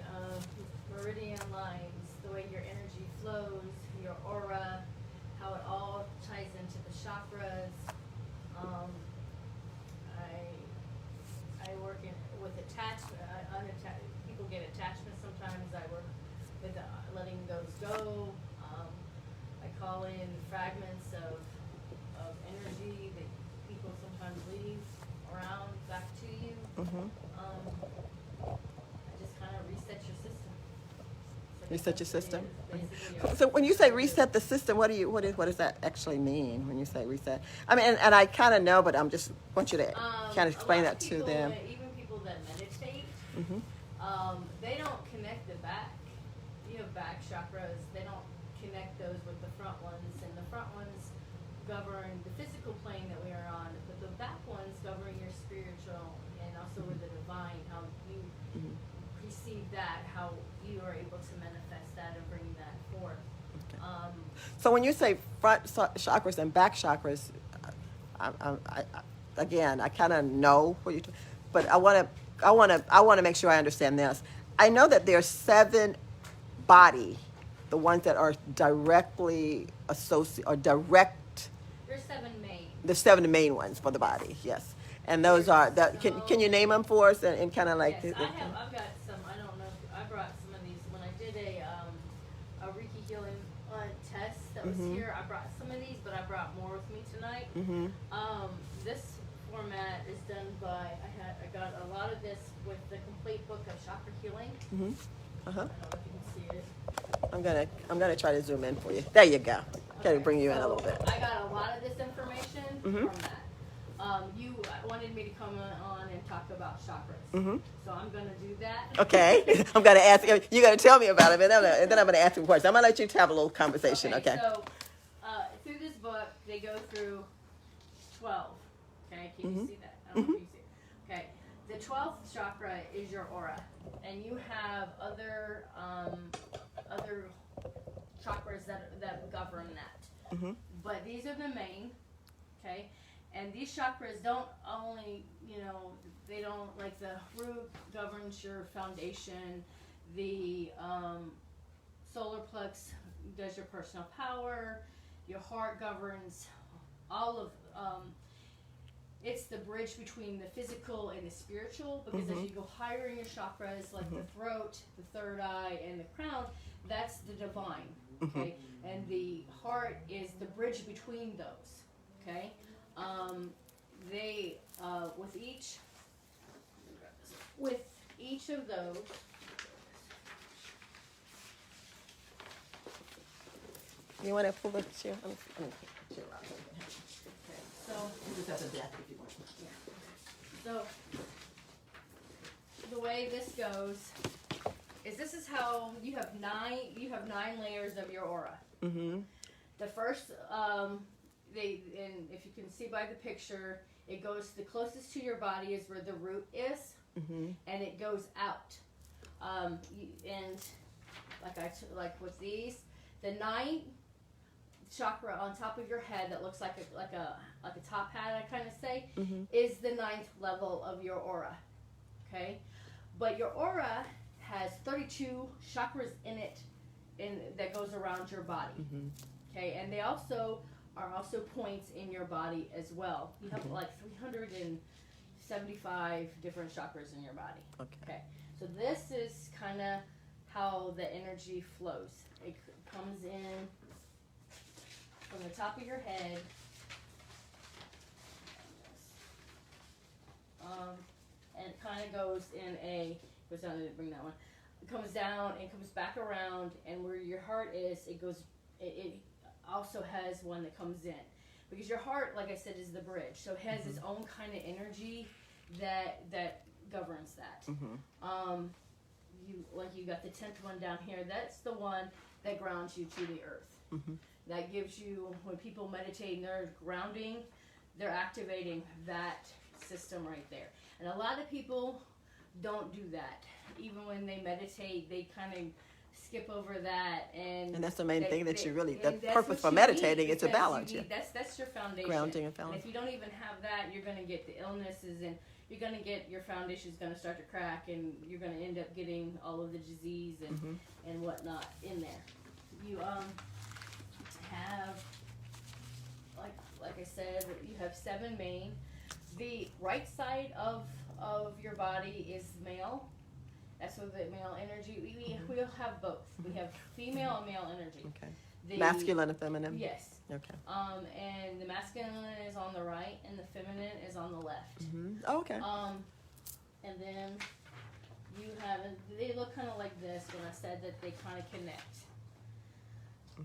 meridian lines, the way your energy flows, your aura, how it all ties into the chakras. I work with attachment. People get attachment sometimes. I work with letting those go. I call in fragments of energy that people sometimes leave around back to you. Mhm. I just kind of reset your system. So Reset your that's what it system. is, basically. So when you say reset the system, what does that actually mean when you say reset? I mean, and I kind of know, but I'm just want you to kind of explain that to them. Even people that meditate, Mhm. they don't connect the back. You have back chakras. They don't connect those with the front ones, and the front ones govern the physical plane that we are on, but the back ones govern your spiritual and also with the divine. How you Mhm. receive that, how you are able to manifest that and bring that forth. Okay. So when you say front chakras and back chakras, again, I kind of know what you're, but I want to make sure I understand this. I know that there are 7 body, the ones that are directly associated or direct. There's 7 main. The 7 main ones for the body, yes. And those are that. Can you name them for us and kind of like? Yes, I've got some. I don't know. I brought some of these when I did a Reiki healing test that was Mhm. here. I brought some of these, but I brought more with me tonight. Mhm. This format is done by I got a lot of this with the complete book of chakra healing. Mhm. I don't know if you can see it. I'm gonna try to zoom in for you. There you go. Gotta bring you in a so little bit. I got a lot of this information Mhm. from that. You wanted me to come on and talk about chakras. Mhm. So I'm going to do that. Okay. I'm gonna ask you. You gotta tell me about it, and then I'm gonna ask you a question. I'm gonna let you have a little conversation. Okay. So through this book, they go through 12. Okay, can you see that? I don't know if you see it. Okay, the 12th chakra is your aura, and you have other chakras that govern that. Mhm. But these are the main. Okay, and these chakras don't only, they don't, like the root governs your foundation, the solar plex does your personal power, your heart governs all of, it's the bridge between the physical and the spiritual, because as you go higher in your chakras, like the throat, the third eye, and the crown, that's the divine, okay? And the heart is the bridge between those, okay? They, with each of those, You want to pull the chair? Let me pull the chair out. so, You just have to adapt if you want. so, the way this goes is this is how you have 9 layers of your aura. Mm-hmm. The first, and if you can see by the picture, it goes the closest to your body is where the root is, and it goes out. And like with these, the 9th chakra on top of your head that looks like a top hat, I kind of say, is the 9th level of your aura. Okay, but your aura has 32 chakras in it, that goes around your body. Okay, and they are also points in your body as well. You have like 375 different chakras in your body. Okay, so this is kind of how the energy flows. It comes in from the top of your head, and it kind of goes down. I didn't bring that one. It comes down and comes back around, and where your heart is, it also has one that comes in, because your heart, like I said, is the bridge. So it has its own kind of energy that governs that. you got the 10th one down here. That's the one that grounds you to the earth. Mhm. That gives you, when people meditate and they're grounding, they're activating that system right there. And a lot of people don't do that. Even when they meditate, they kind of skip over that, and And that's the main thing that you really, the and that's purpose what for you meditating need, is to because you balance. need- Yeah. That's your foundation. Grounding and And balance. if you don't even have that, you're going to get the illnesses, and you're going to get, your foundation's going to start to crack, and you're going to end up getting all of the disease and Mhm. and whatnot in there. You have, like I said, you have 7 main. The right side of your body is male. That's where the male energy. We'll have both. We have female and male energy. Okay. The, Masculine and feminine. Yes. Okay. And the masculine is on the right, and the feminine is on the left. Mhm. Oh, okay. And then you have, they look kind of like this when I said that they kind of connect.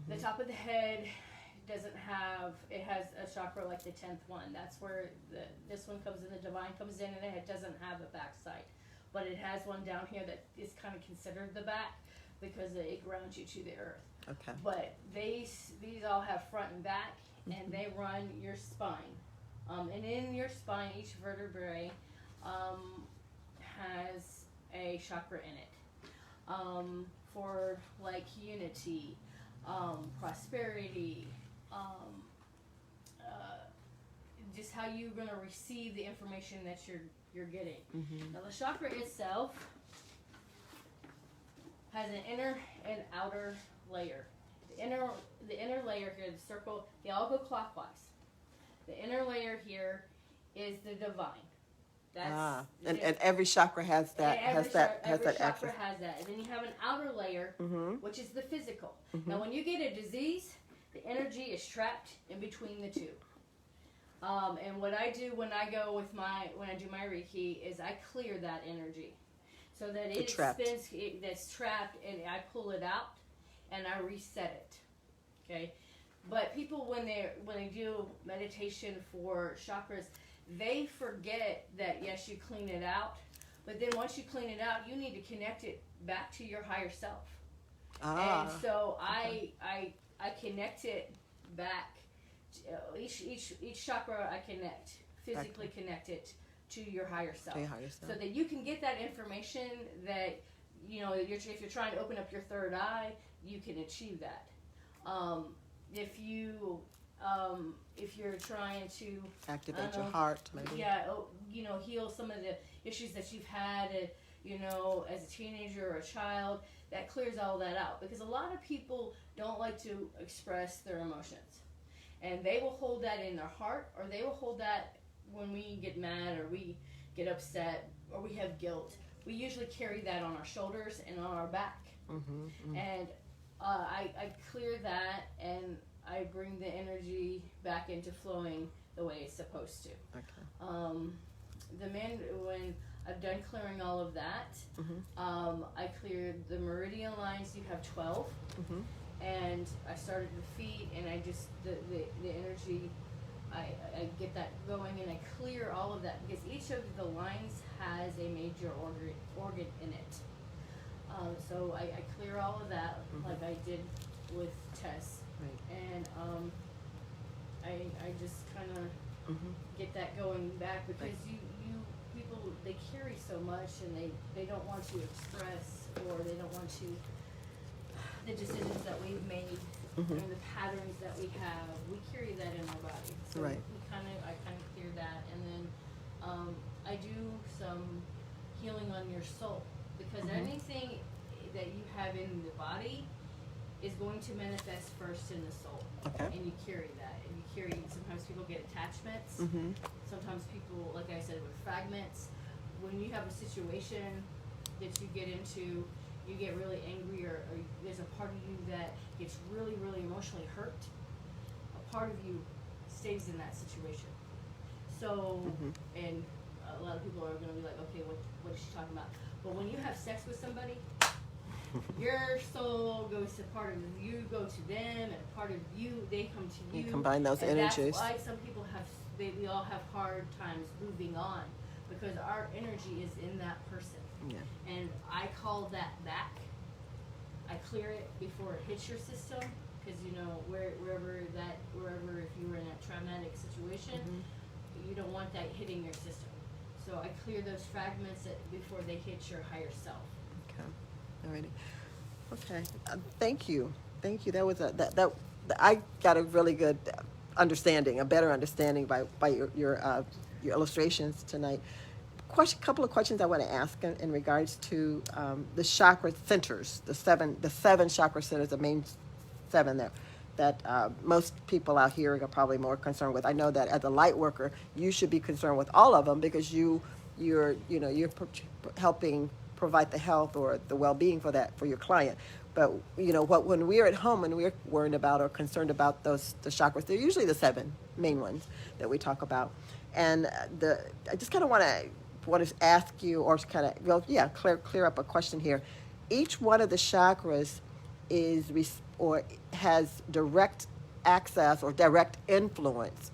The top of the head doesn't have, it has a chakra like the 10th one. That's where this one comes in, the divine comes in, and it doesn't have a backside. But it has one down here that is kind of considered the back because it grounds you to the earth. Okay. But these all have front and back, and they run your spine. And in your spine, each vertebrae has a chakra in it. For like unity, prosperity, just how you're going to receive the information that you're getting. Mhm. Now the chakra itself has an inner and outer layer. The inner layer here, the circle, they all go clockwise. The inner layer here is the divine. That's and every chakra has that every has chakra access. has that. And then you have an outer layer, Mhm. which is the physical. Now when you get a disease, the energy is trapped in between the two. And what I do when I do my Reiki is I clear that energy, so that it trapped. spins, that's trapped, and I pull it out, and I reset it. Okay, but people when they do meditation for chakras, they forget that yes, you clean it out, but then once you clean it out, you need to connect it back to your higher self. And so I connect it back. Each chakra I connect, physically connect it to your higher self, To your higher self. so that you can get that information that, you know, if you're trying to open up your third eye, you can achieve that. If you're trying to Activate your heart, maybe. heal some of the issues that you've had, as a teenager or a child, that clears all that out. Because a lot of people don't like to express their emotions, and they will hold that in their heart, or they will hold that when we get mad or we get upset or we have guilt. We usually carry that on our shoulders and on our back. And I clear that, and I bring the energy back into flowing the way it's supposed to. Okay. When I've done clearing all of that, I cleared the meridian lines. You have 12, and I started the feet, and I just the energy. I get that going, and I clear all of that, because each of the lines has a major organ in it. So I clear all of that, like I did with Tess. Right. And I just kind of get that going back, because you people, they carry so much, and they don't want to express, or they don't want to, the decisions that we've made and the patterns that we have, we carry that in our body. So Right. I kind of clear that, and then I do some healing on your soul, because anything that you have in the body is going to manifest first in the soul. Okay. And you carry that. And you carry, sometimes people get attachments. Sometimes people, like I said, with fragments. When you have a situation that you get into, you get really angry, or there's a part of you that gets really, really emotionally hurt, a part of you stays in that situation. So, and a lot of people are going to be like, okay, what is she talking about? But when you have sex with somebody, your soul goes to part of you, go to them, and a part of you, they come to you. You combine those and energies. That's why some people we all have hard times moving on, because our energy is in that person. Yeah. And I call that back. I clear it before it hits your system, because you know wherever if you were in a traumatic situation, you don't want that hitting your system. So I clear those fragments before they hit your higher self. Okay. Alrighty. Okay. Thank you. Thank you. That was that I got a really good understanding, a better understanding by your illustrations tonight. Couple of questions I want to ask in regards to the chakra centers, the seven chakra centers, the main seven that most people out here are probably more concerned with. I know that as a light worker, you should be concerned with all of them, because you're helping provide the health or the well-being for your client. But when we're at home and we're worried about or concerned about the chakras, they're usually the seven main ones that we talk about. And I just kind of want to ask you, or kind of clear up a question here. Each one of the chakras has direct access or direct influence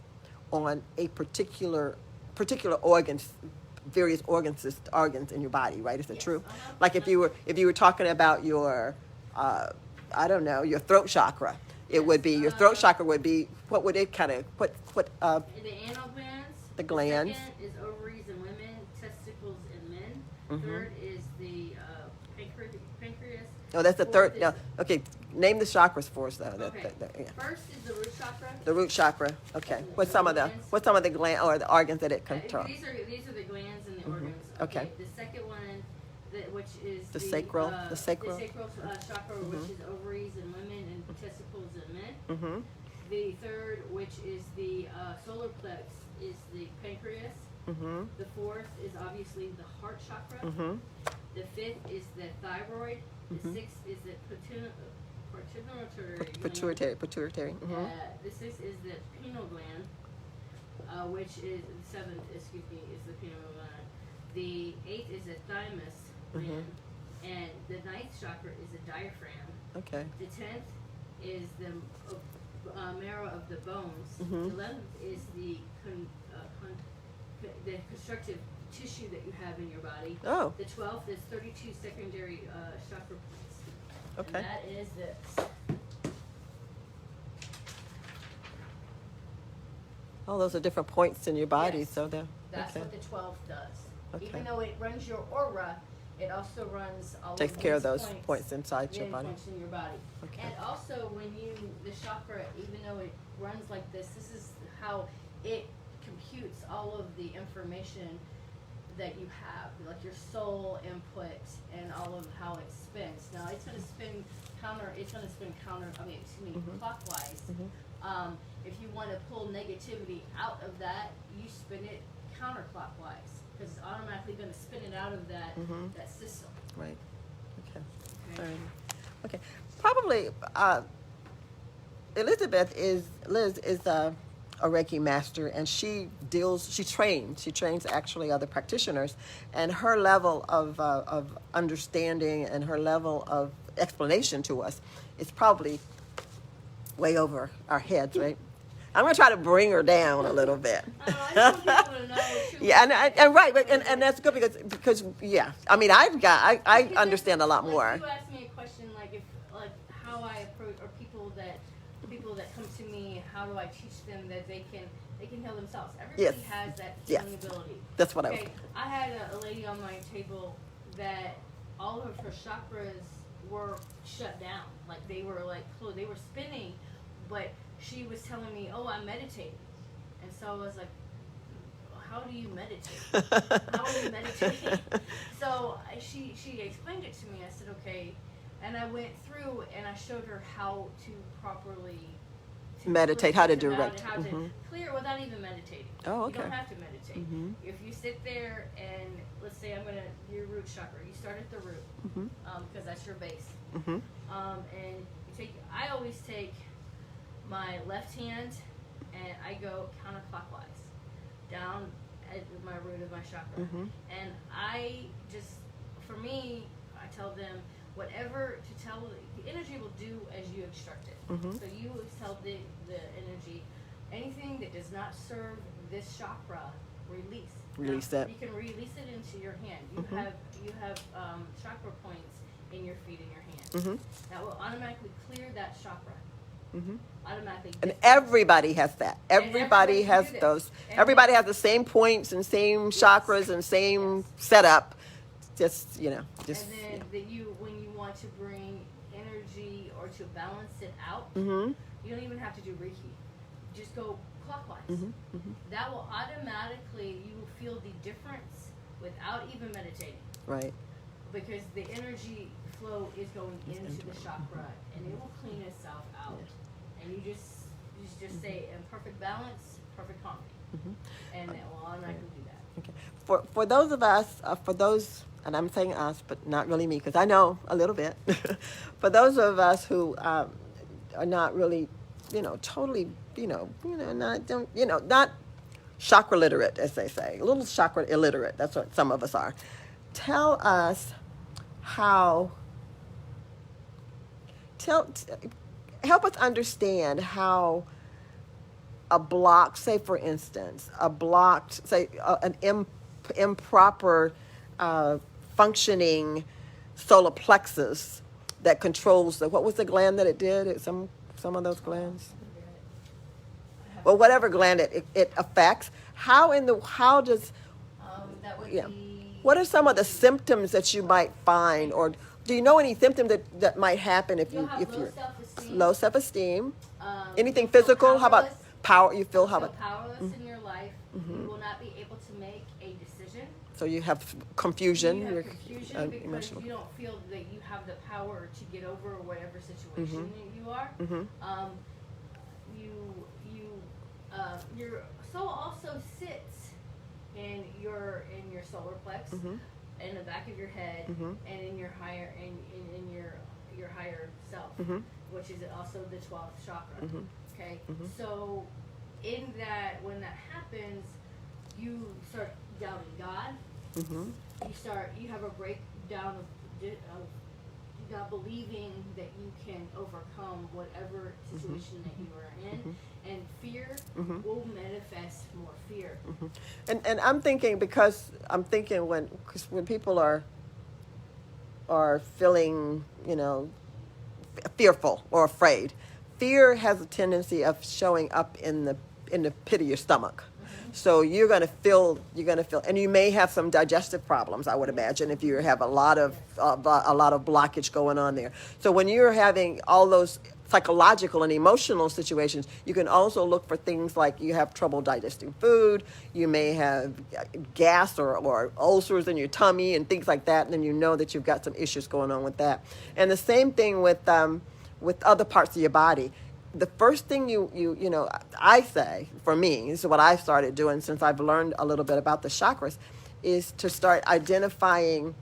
on a particular organs, various organs in your body, right? Is that true? Like if you were talking about your your throat chakra, it would be your throat chakra would be, what would it kind of what the anal glands. The glands. The second is ovaries in women, testicles in men. Mm-hmm. Third is the pancreas. No, that's the Fourth third. No, okay. Name the chakras for us, though. Okay. First is the root chakra. The root chakra. Okay. What's some of the gland or the organs that it controls? These are the glands and the organs. Okay. The second one, which is The sacral. The sacral. Chakra, which is ovaries in women and testicles in men. Mm-hmm. The third, which is the solar plex, is the pancreas. Mm-hmm. The fourth is obviously the heart chakra. Mm-hmm. The fifth is the thyroid. The Mm-hmm. sixth is the Pituitary. Mm-hmm. The sixth is the pineal gland, which is the seventh. Excuse me, is the pineal gland. The eighth is the thymus gland, and the ninth chakra is the diaphragm. Okay. The 10th is the marrow of the bones. Mhm. The 11th is the constructive tissue that you have in your body. Oh. The 12th is 32 secondary chakra points. Okay. And that is this. Oh, those are different points in your body, Yes. so they're That's okay. what the 12th does. Okay. Even though it runs your aura, it also runs all Takes of care of these those points inside your body. points in your body. Okay. And also, the chakra, even though it runs like this is how it computes all of the information that you have, like your soul input and all of how it spins. Now it's going to spin clockwise. Mhm. If you want to pull negativity out of that, you spin it counterclockwise, because it's automatically going to spin it out of that that system. Right. Okay. Okay. All right. Okay. Probably Liz is a Reiki master, and she trains actually other practitioners, and her level of understanding and her level of explanation to us is probably way over our heads, right? I'm gonna try to bring her down a little bit. I just want people to know too. Yeah, and right, but and that's good because yeah, I mean I understand a lot more. You asked me a question like how I approach, or people that come to me, how do I teach them that they can heal themselves? Everybody Yes. has that Yes. healing ability. That's what Okay, I had a lady on my table that all of her chakras were shut down, like they were spinning, but she was telling me, "Oh, I'm meditating," and so I was like, "How do you meditate? How are you meditating?" So she explained it to me. I said, "Okay," and I went through and I showed her how to properly Meditate, how to clear direct. how to clear without even meditating. Oh, okay. You don't have to meditate. Mhm. If you sit there and let's say your root chakra, you start at the root, Mhm. because that's your base. Mhm. And I always take my left hand and I go counterclockwise down at my root of my chakra. Mhm. And for me, I tell them the energy will do as you instruct it. Mhm. So you tell the energy, anything that does not serve this chakra, we're release. Release Now, it. You can release it into your hand. You have chakra points in your feet and your hand. That will automatically clear that chakra. Automatically. And everybody has that. Everybody everybody can has do this. those. And Everybody then- has the same points and same chakras and same setup. Just, you know, just. And then when you want to bring energy or to balance it out, Mm-hmm. you don't even have to do Reiki. Just go clockwise. That will automatically, you will feel the difference without even meditating. Right. Because the energy flow is going into the chakra and it will clean itself out. And you just say in perfect balance, perfect harmony. And it will automatically do that. Okay. For those of us, and I'm saying us, but not really me, because I know a little bit. For those of us who are not really, totally, not chakra literate, as they say, a little chakra illiterate. That's what some of us are. Tell us how. Help us understand how a block, say for instance, an improper functioning solar plexus that controls what was the gland that it did? Some of those glands. Well, whatever gland it affects. How does That would yeah? be. What are some of the symptoms that you might find, or do you know any symptom that might happen if You'll have you're self-esteem. low self-esteem? Anything You'll feel physical? How about powerless. power? You feel You'll how feel about? powerless in your life. You will not be able to make a decision. So you have confusion. You you're, have confusion because emotional. you don't feel that you have the power to get over whatever situation you are. Your soul also sits in your solar plex, in the back of your head, and in your higher in your higher self, which is also the 12th chakra. Okay, so in that, when that happens, you start doubting God. You have a breakdown of not believing that you can overcome whatever situation that you are in, and fear will manifest more fear. And I'm thinking when people are feeling fearful or afraid, fear has a tendency of showing up in the pit of your stomach. So you're going to feel, and you may have some digestive problems, I would imagine, if you have a lot of blockage going on there. So when you're having all those psychological and emotional situations, you can also look for things like you have trouble digesting food, you may have gas or ulcers in your tummy and things like that, and then you know that you've got some issues going on with that. And the same thing with other parts of your body. The first thing I say, for me, this is what I've started doing since I've learned a little bit about the chakras, is to start identifying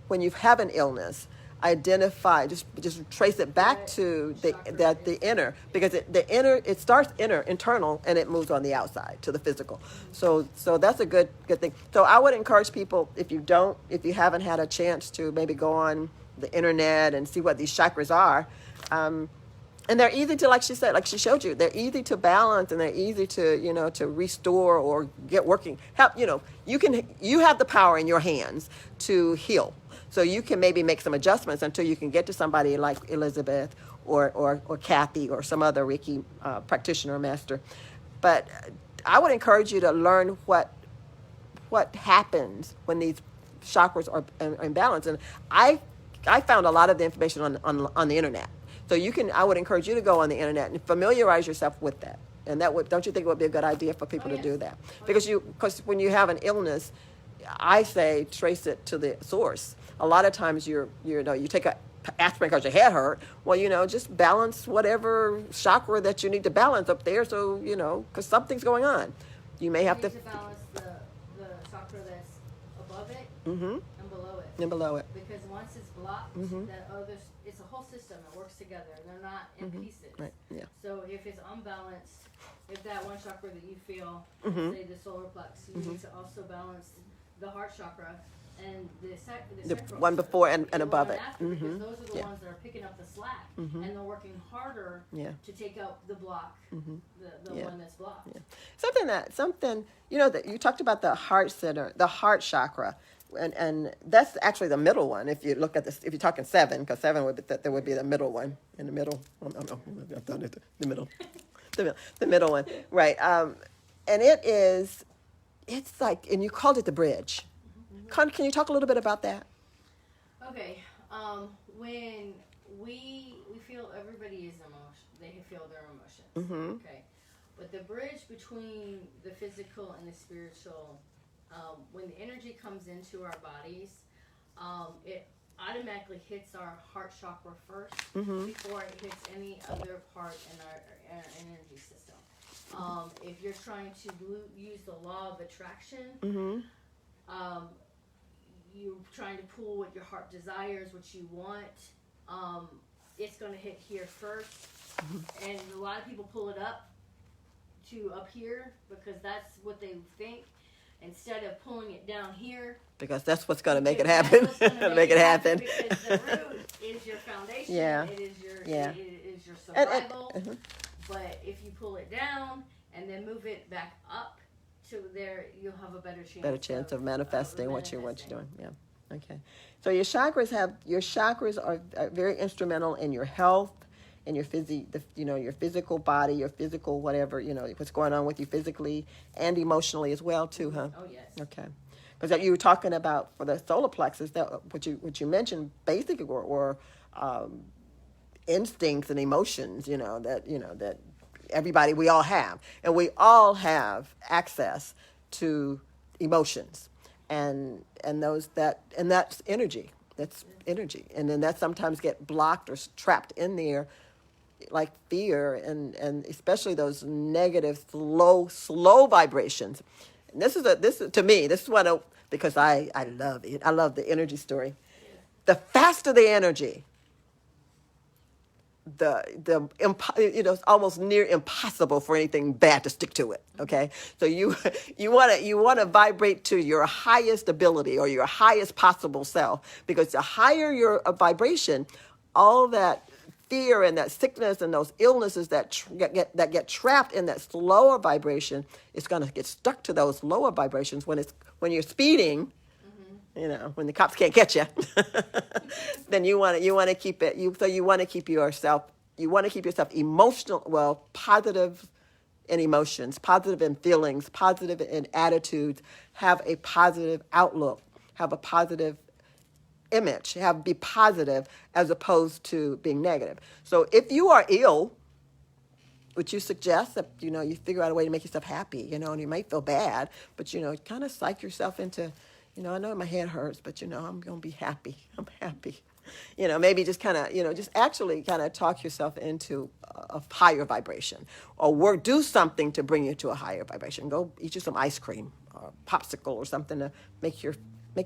when you have an illness. Identify, just trace it back to the inner, because it starts internal, and it moves on the outside to the physical. So that's a good thing. So I would encourage people, if you haven't had a chance to maybe go on the internet and see what these chakras are. And they're easy to, like she said, like she showed you, they're easy to balance, and they're easy to, to restore or get working. You have the power in your hands to heal. So you can maybe make some adjustments until you can get to somebody like Elizabeth or Kathy or some other Reiki practitioner or master. But I would encourage you to learn what happens when these chakras are in balance. And I found a lot of the information on the internet. So I would encourage you to go on the internet and familiarize yourself with that. And don't you think it would be a good idea for people to do that? Because when you have an illness, I say trace it to the source. A lot of times you take a aspirin because your head hurt. Well, just balance whatever chakra that you need to balance up there. So because something's going on, you may have to balance the chakra that's above it and below it. And below it. Because once it's blocked, it's a whole system that works together, and they're not in pieces. Right. Yeah. So if it's unbalanced, if that one chakra that you feel, say the solar plex, you need to also balance the heart chakra and the The sacral one before and the above one it. after, because those are the Yeah. ones that are picking up the slack, Mhm. and they're working harder Yeah. to take out the block, the Yeah. one that's blocked. Yeah. Something that you talked about, the heart center, the heart chakra, and that's actually the middle one. If you look at this, if you're talking seven, because seven would be there would be the middle one in the middle. I've done it. The middle, the middle one, right? And it's like, and you called it the bridge. Can you talk a little bit about that? Okay, when we feel, everybody is emotion. They feel their emotions. Mm-hmm. Okay, but the bridge between the physical and the spiritual, when the energy comes into our bodies, it automatically hits our heart chakra first before it hits any other part in our energy system. If you're trying to use the law of attraction, you're trying to pull what your heart desires, what you want, it's going to hit here first. And a lot of people pull it up here because that's what they think, instead of pulling it down here. Because that's what's going to make it Because happen. that's what's gonna Make it happen. Because the root is your foundation. Yeah. It is your Yeah. it is your And- survival. But if you pull it down and then move it back up to there, you'll have a better chance. Of manifesting what you're doing. Yeah. Okay. So your chakras are very instrumental in your health, in your your physical body, your physical whatever, what's going on with you physically and emotionally as well too, huh? Oh yes. Okay. Because you were talking about for the solar plexus, that what you mentioned basically were instincts and emotions, that everybody, we all have, and we all have access to emotions, and that's energy. That's energy, and then that sometimes get blocked or trapped in there, like fear, and especially those negative, slow vibrations. And this is to me, this is because I love it. I love the energy story. The faster the energy, it's almost near impossible for anything bad to stick to it. Okay, so you want to vibrate to your highest ability or your highest possible self, because the higher your vibration, all that fear and that sickness and those illnesses that get trapped in that slower vibration, it's going to get stuck to those lower vibrations when you're speeding. When the cops can't catch you, then you want to keep it. You want to keep yourself emotional, positive in emotions, positive in feelings, positive in attitudes. Have a positive outlook. Have a positive image. Be positive as opposed to being negative. So if you are ill, which you suggest that you figure out a way to make yourself happy, and you might feel bad, but kind of psych yourself into. I know my head hurts, but I'm going to be happy. I'm happy. Maybe just kind of, just actually kind of talk yourself into a higher vibration, or do something to bring you to a higher vibration. Go eat you some ice cream or popsicle or something to make you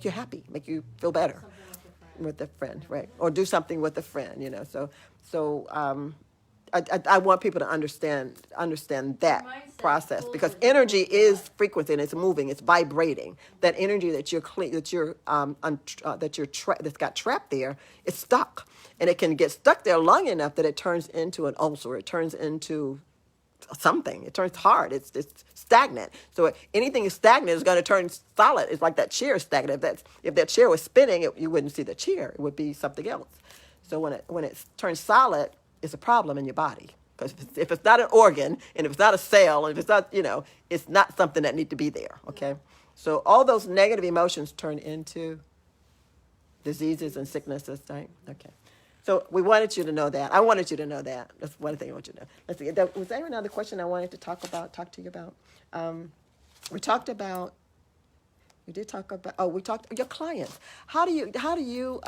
happy, make you feel better. Something With a friend, right? Or do something with a friend, So I want people to understand that Mindset process, pulls because it energy pulls it is up. frequency and it's moving, it's vibrating. That energy that's got trapped there, it's stuck, and it can get stuck there long enough that it turns into an ulcer. It turns into something. It turns hard. It's stagnant. So anything is stagnant is going to turn solid. It's like that chair is stagnant. If that chair was spinning, you wouldn't see the chair. It would be something else. So when it turns solid, it's a problem in your body. Because if it's not an organ, and if it's not a cell, and if it's not, it's not something that needs to be there. Okay. So all those negative emotions turn into diseases and sicknesses, right? Okay. So we wanted you to know that. I wanted you to know that. That's one thing I want you to know. Let's see. Was there another question I wanted to talk to you about? We talked about your clients. How do you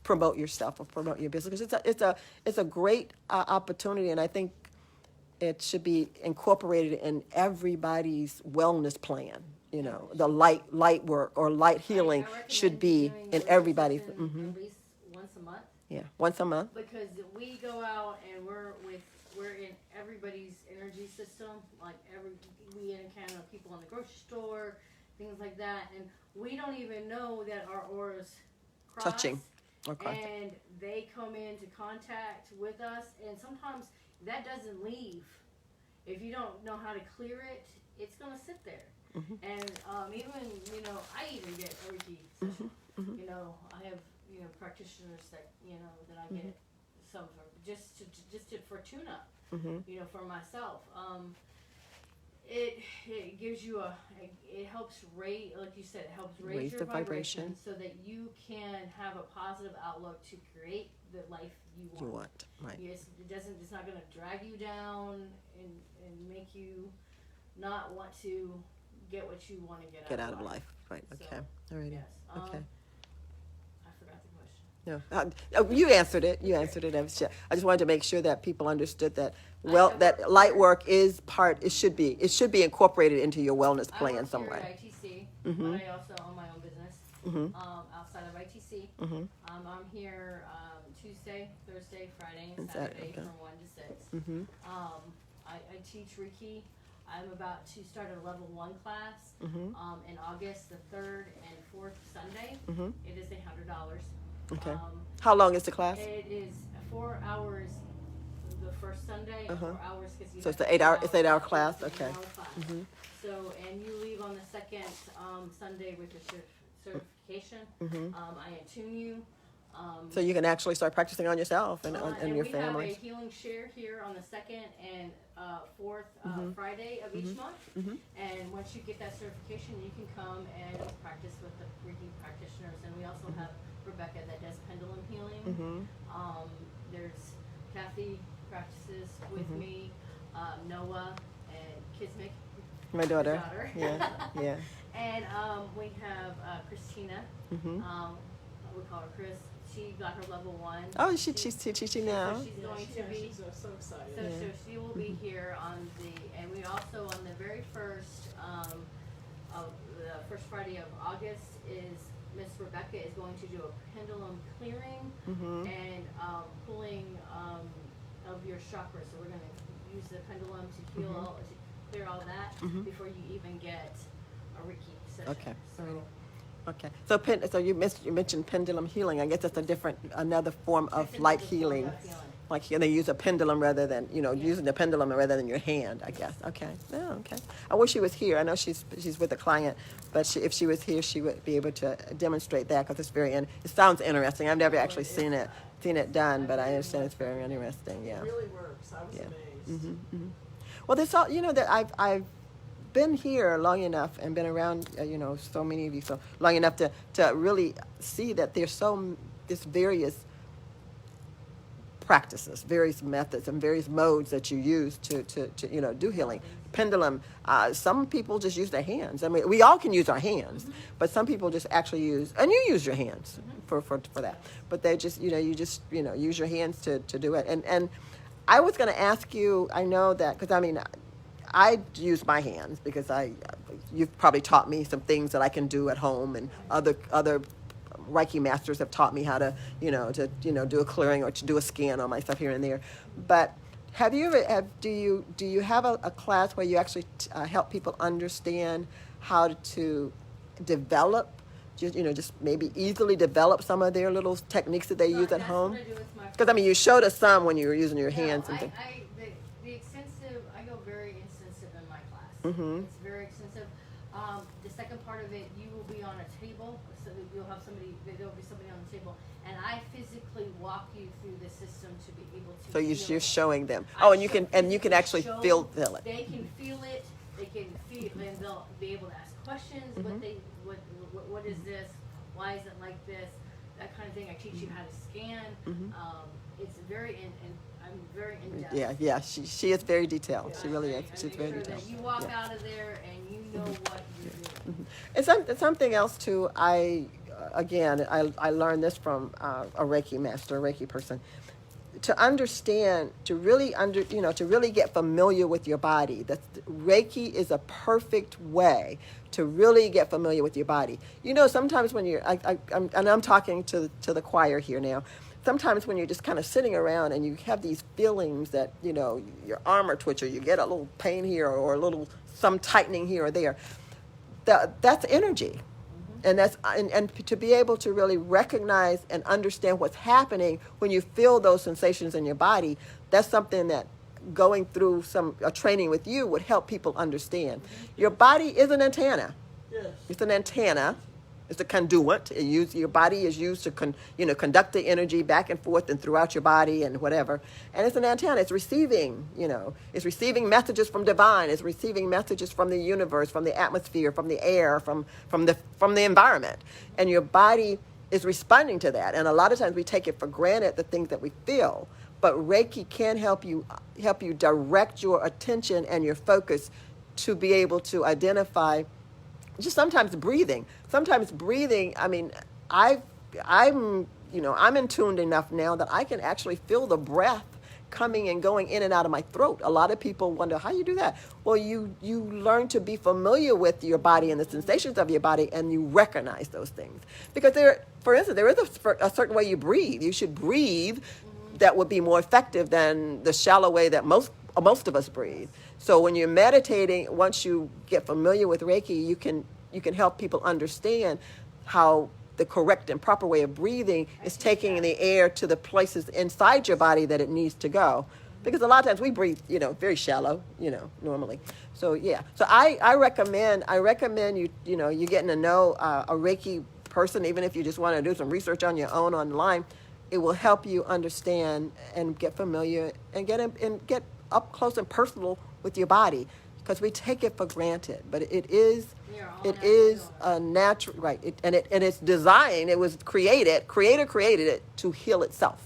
promote yourself or promote your business? Because it's a great opportunity, and I think it should be incorporated in everybody's wellness plan. The light work or light healing I recommend should be doing in the everybody's. session at least once a month. Yeah, once a month. Because we go out and we're in everybody's energy system. Like we encounter people in the grocery store, things like that, and we don't even know that our auras cross. Touching. Okay. And they come into contact with us, and sometimes that doesn't leave. If you don't know how to clear it, it's gonna sit there. And even, you know, I even get a Reiki session. You know, I have, you know, practitioners that, you know, that I get some for for tune up. You know, for myself. It gives you it helps raise, like you said, it helps raise your the vibration so that you can have a positive outlook to create the life you want. Right. Yes, it's not going to drag you down and make you not want to get what you want to get out of life. Right. So, Okay. All right. Yes. Okay. I forgot the question. No, you answered it. You answered it. I just wanted to make sure that people understood that. Well, that light work is part. It should be incorporated into your wellness plan I work some way. here at ITC, but I also own my own business outside of ITC. I'm here Tuesday, Thursday, Friday, and Saturday from 1 to 6. I teach Reiki. I'm about to start a level 1 class in August, the 3rd and 4th Sunday. It is $100. Okay. How long is the class? It is 4 hours the first Sunday, and 4 hours because you. So it's have the 8 hour. to It's 8 hour class. it's an Okay. 8-hour class. So, and you leave on the second Sunday with your certification. I attune you. So you can actually start practicing on yourself and your we family. have a healing share here on the second and fourth Friday of each month. And once you get that certification, you can come and practice with the Reiki practitioners. And we also have Rebecca that does pendulum healing. There's Kathy practices with me, Noah and Kismic. My daughter. Daughter. Yeah. And we have Christina. We call her Chris. She got her level 1. Oh, she's teaching now. So she's going to be. She's so excited. So she will be here on and we also on the very first of the first Friday of August is Miss Rebecca is going to do a pendulum clearing and pulling of your chakras. So we're going to use the pendulum to heal, to clear all that before you even get a Reiki session. Okay. So, Okay. So you mentioned pendulum healing. I guess that's another form of it's light another form healing. of healing. Like they use a pendulum rather than using the pendulum rather than your hand. I guess. Okay. Yeah. Okay. I wish she was here. I know she's with a client, but if she was here, she would be able to demonstrate that because it's it sounds interesting. I've never actually seen it done, but I understand it's very interesting. Yeah. It really works. I was amazed. Well, there's all that I've been here long enough and been around so many of you so long enough to really see that there's various practices, various methods, and various modes that you use to do healing. Pendulum. Some people just use their hands. I mean, we all can use our hands, but some people just actually use, and you use your hands for that. But they just use your hands to do it. And I was going to ask you. I know that because I use my hands because you've probably taught me some things that I can do at home, and other Reiki masters have taught me how to do a clearing or to do a scan on my stuff here and there. But have you ever do you have a class where you actually help people understand how to develop just maybe easily develop some of their little techniques that they use at home? Because you showed us some when you were using your hands and things. The extensive, I go very extensive in my class. It's very extensive. The second part of it, you will be on a table, so that there'll be somebody on the table, and I physically walk you through the system to be able to. So feel you're it. showing them. Oh, and you can actually feel it. They can feel it. They can feel, and they'll be able to ask questions. What is this? Why is it like this? That kind of thing. I teach you how to scan. It's very I'm very in depth. Yeah. She is very detailed. She really is. She's very sure detailed. that you walk out of there and you know what you're doing. It's something else too. I learned this from a Reiki master, a Reiki person. To understand, to really get familiar with your body. That Reiki is a perfect way to really get familiar with your body. Sometimes when I'm talking to the choir here now. Sometimes when you're just kind of sitting around and you have these feelings that your arm or twitch, or you get a little pain here or some tightening here or there. that's energy. And and to be able to really recognize and understand what's happening when you feel those sensations in your body, that's something that going through a training with you would help people understand. Your body is an antenna. Yes. It's an antenna. It's a conduit. Your body is used to conduct the energy back and forth and throughout your body and whatever. And it's an antenna. It's receiving, it's receiving messages from divine. It's receiving messages from the universe, from the atmosphere, from the air, from the environment. And your body is responding to that. And a lot of times we take it for granted, the things that we feel. But Reiki can help you direct your attention and your focus to be able to identify. Just sometimes breathing. I mean, I'm in tuned enough now that I can actually feel the breath coming and going in and out of my throat. A lot of people wonder how you do that. Well, you learn to be familiar with your body and the sensations of your body, and you recognize those things. Because for instance, there is a certain way you breathe. You should breathe that would be more effective than the shallow way that most of us breathe. So when you're meditating, once you get familiar with Reiki, you can help people understand how the correct and proper way of breathing is taking the air to the places inside your body that it needs to go. Because a lot of times we breathe, very shallow, normally. So yeah. So I recommend you getting to know a Reiki person, even if you just want to do some research on your own online. It will help you understand and get familiar and get up close and personal with your body, because we take it for granted, but it is a natural, right? And it's designed. It was created. Creator created it to heal itself,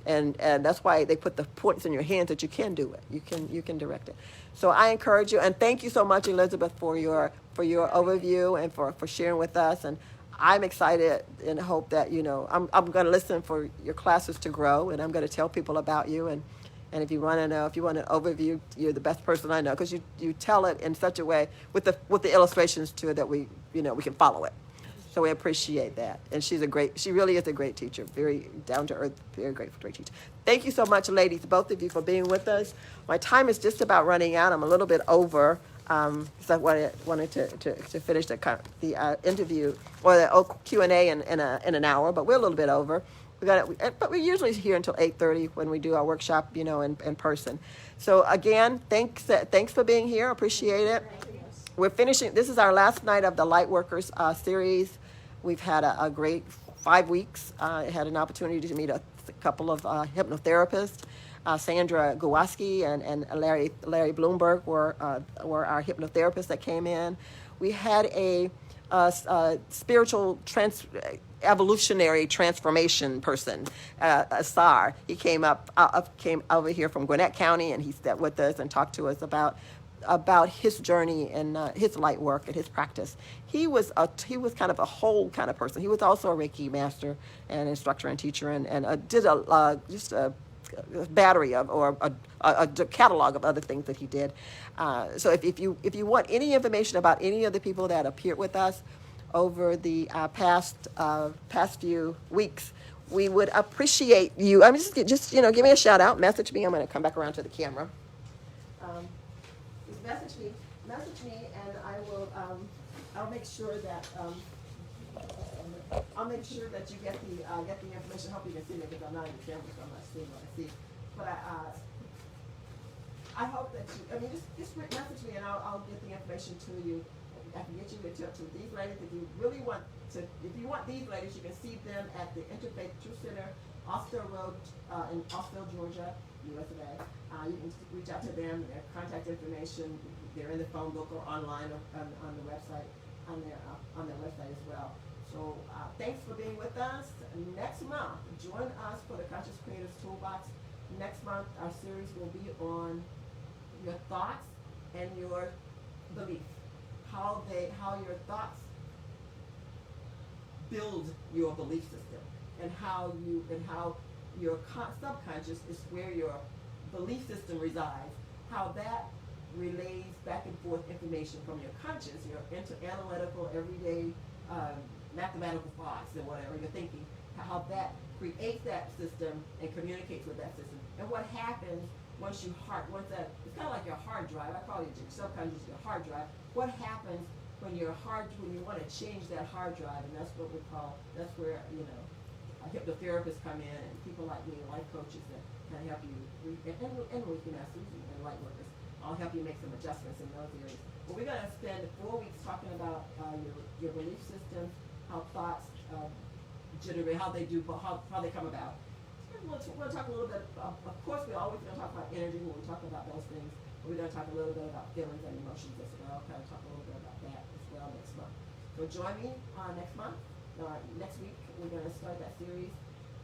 and that's why they put the points in your hands that you can do it. You can direct it. So I encourage you, and thank you so much, Elizabeth, for your overview and for sharing with us. And I'm excited and hope that I'm going to listen for your classes to grow, and I'm going to tell people about you. And if you want to know, if you want an overview, you're the best person I know, because you tell it in such a way with the illustrations to it that we can follow it. So we appreciate that. And she really is a great teacher, very down to earth, very great teacher. Thank you so much, ladies, both of you, for being with us. My time is just about running out. I'm a little bit over, because I wanted to finish the interview or the Q&A in an hour, but we're a little bit over. But we're usually here until 8:30 when we do our workshop, in person. So again, thanks for being here. Appreciate it. We're finishing. This is our last night of the LightWorkers series. We've had a great 5 weeks. I had an opportunity to meet a couple of hypnotherapists. Sandra Gawaski and Larry Bloomberg were our hypnotherapists that came in. We had a spiritual evolutionary transformation person, Asar. He came over here from Gwinnett County, and he sat with us and talked to us about his journey and his light work and his practice. He was kind of a whole kind of person. He was also a Reiki master and instructor and teacher, and did just a battery of or a catalog of other things that he did. So if you want any information about any of the people that appeared with us over the past few weeks, we would appreciate you. I mean, just give me a shout out, message me. I'm going to come back around to the camera. Just message me, and I will. I'll make sure that you get the information. I hope you can see me because I'm not in the camera, so I'm not seeing what I see. But I hope that you. I mean, just message me, and I'll get the information to you. I can get you in touch with these ladies if you really want to. If you want these ladies, you can see them at the Interfaith Truth Center, Austell Road in Austell, Georgia, USA. You can reach out to them. Their contact information, they're in the phone book or online on the website, on their website as well. So thanks for being with us. Next month, join us for the Conscious Creators Toolbox. Next month, our series will be on your thoughts and your beliefs. How your thoughts build your belief system, and how your subconscious is where your belief system resides. How that relays back and forth information from your conscious, your analytical, everyday, mathematical thoughts and whatever you're thinking. How that creates that system and communicates with that system. And what happens once that, it's kind of like your hard drive. I call it your subconscious, your hard drive. What happens when you want to change that hard drive, and that's what we call, that's where, hypnotherapists come in, and people like me, life coaches that can help you, and Reiki masters and light workers, I'll help you make some adjustments in those areas. But we're going to spend 4 weeks talking about your belief system, how thoughts generate, how they come about. And we'll talk a little bit, of course we're always going to talk about energy when we talk about those things, but we're going to talk a little bit about feelings and emotions as well, kind of talk a little bit about that as well next month. So join me next month, next week, we're going to start that series,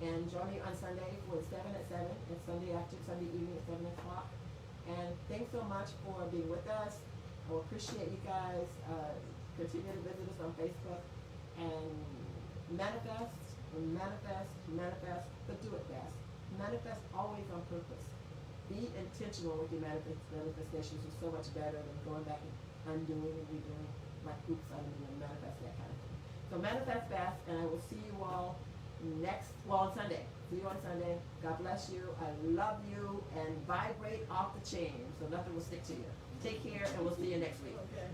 and join me on Sunday for 7 at 7, and Sunday evening at 7 o'clock. And thanks so much for being with us. I appreciate you guys. Continue to visit us on Facebook and manifest, but do it fast. Manifest always on purpose. Be intentional with your manifestations. Are so much better than going back and undoing and redoing, like oops, I didn't even manifest that kind of thing. So manifest fast, and I will see you all on Sunday. See you on Sunday. God bless you. I love you, and vibrate off the chain so nothing will stick to you. Take care, and we'll see you next week. Okay.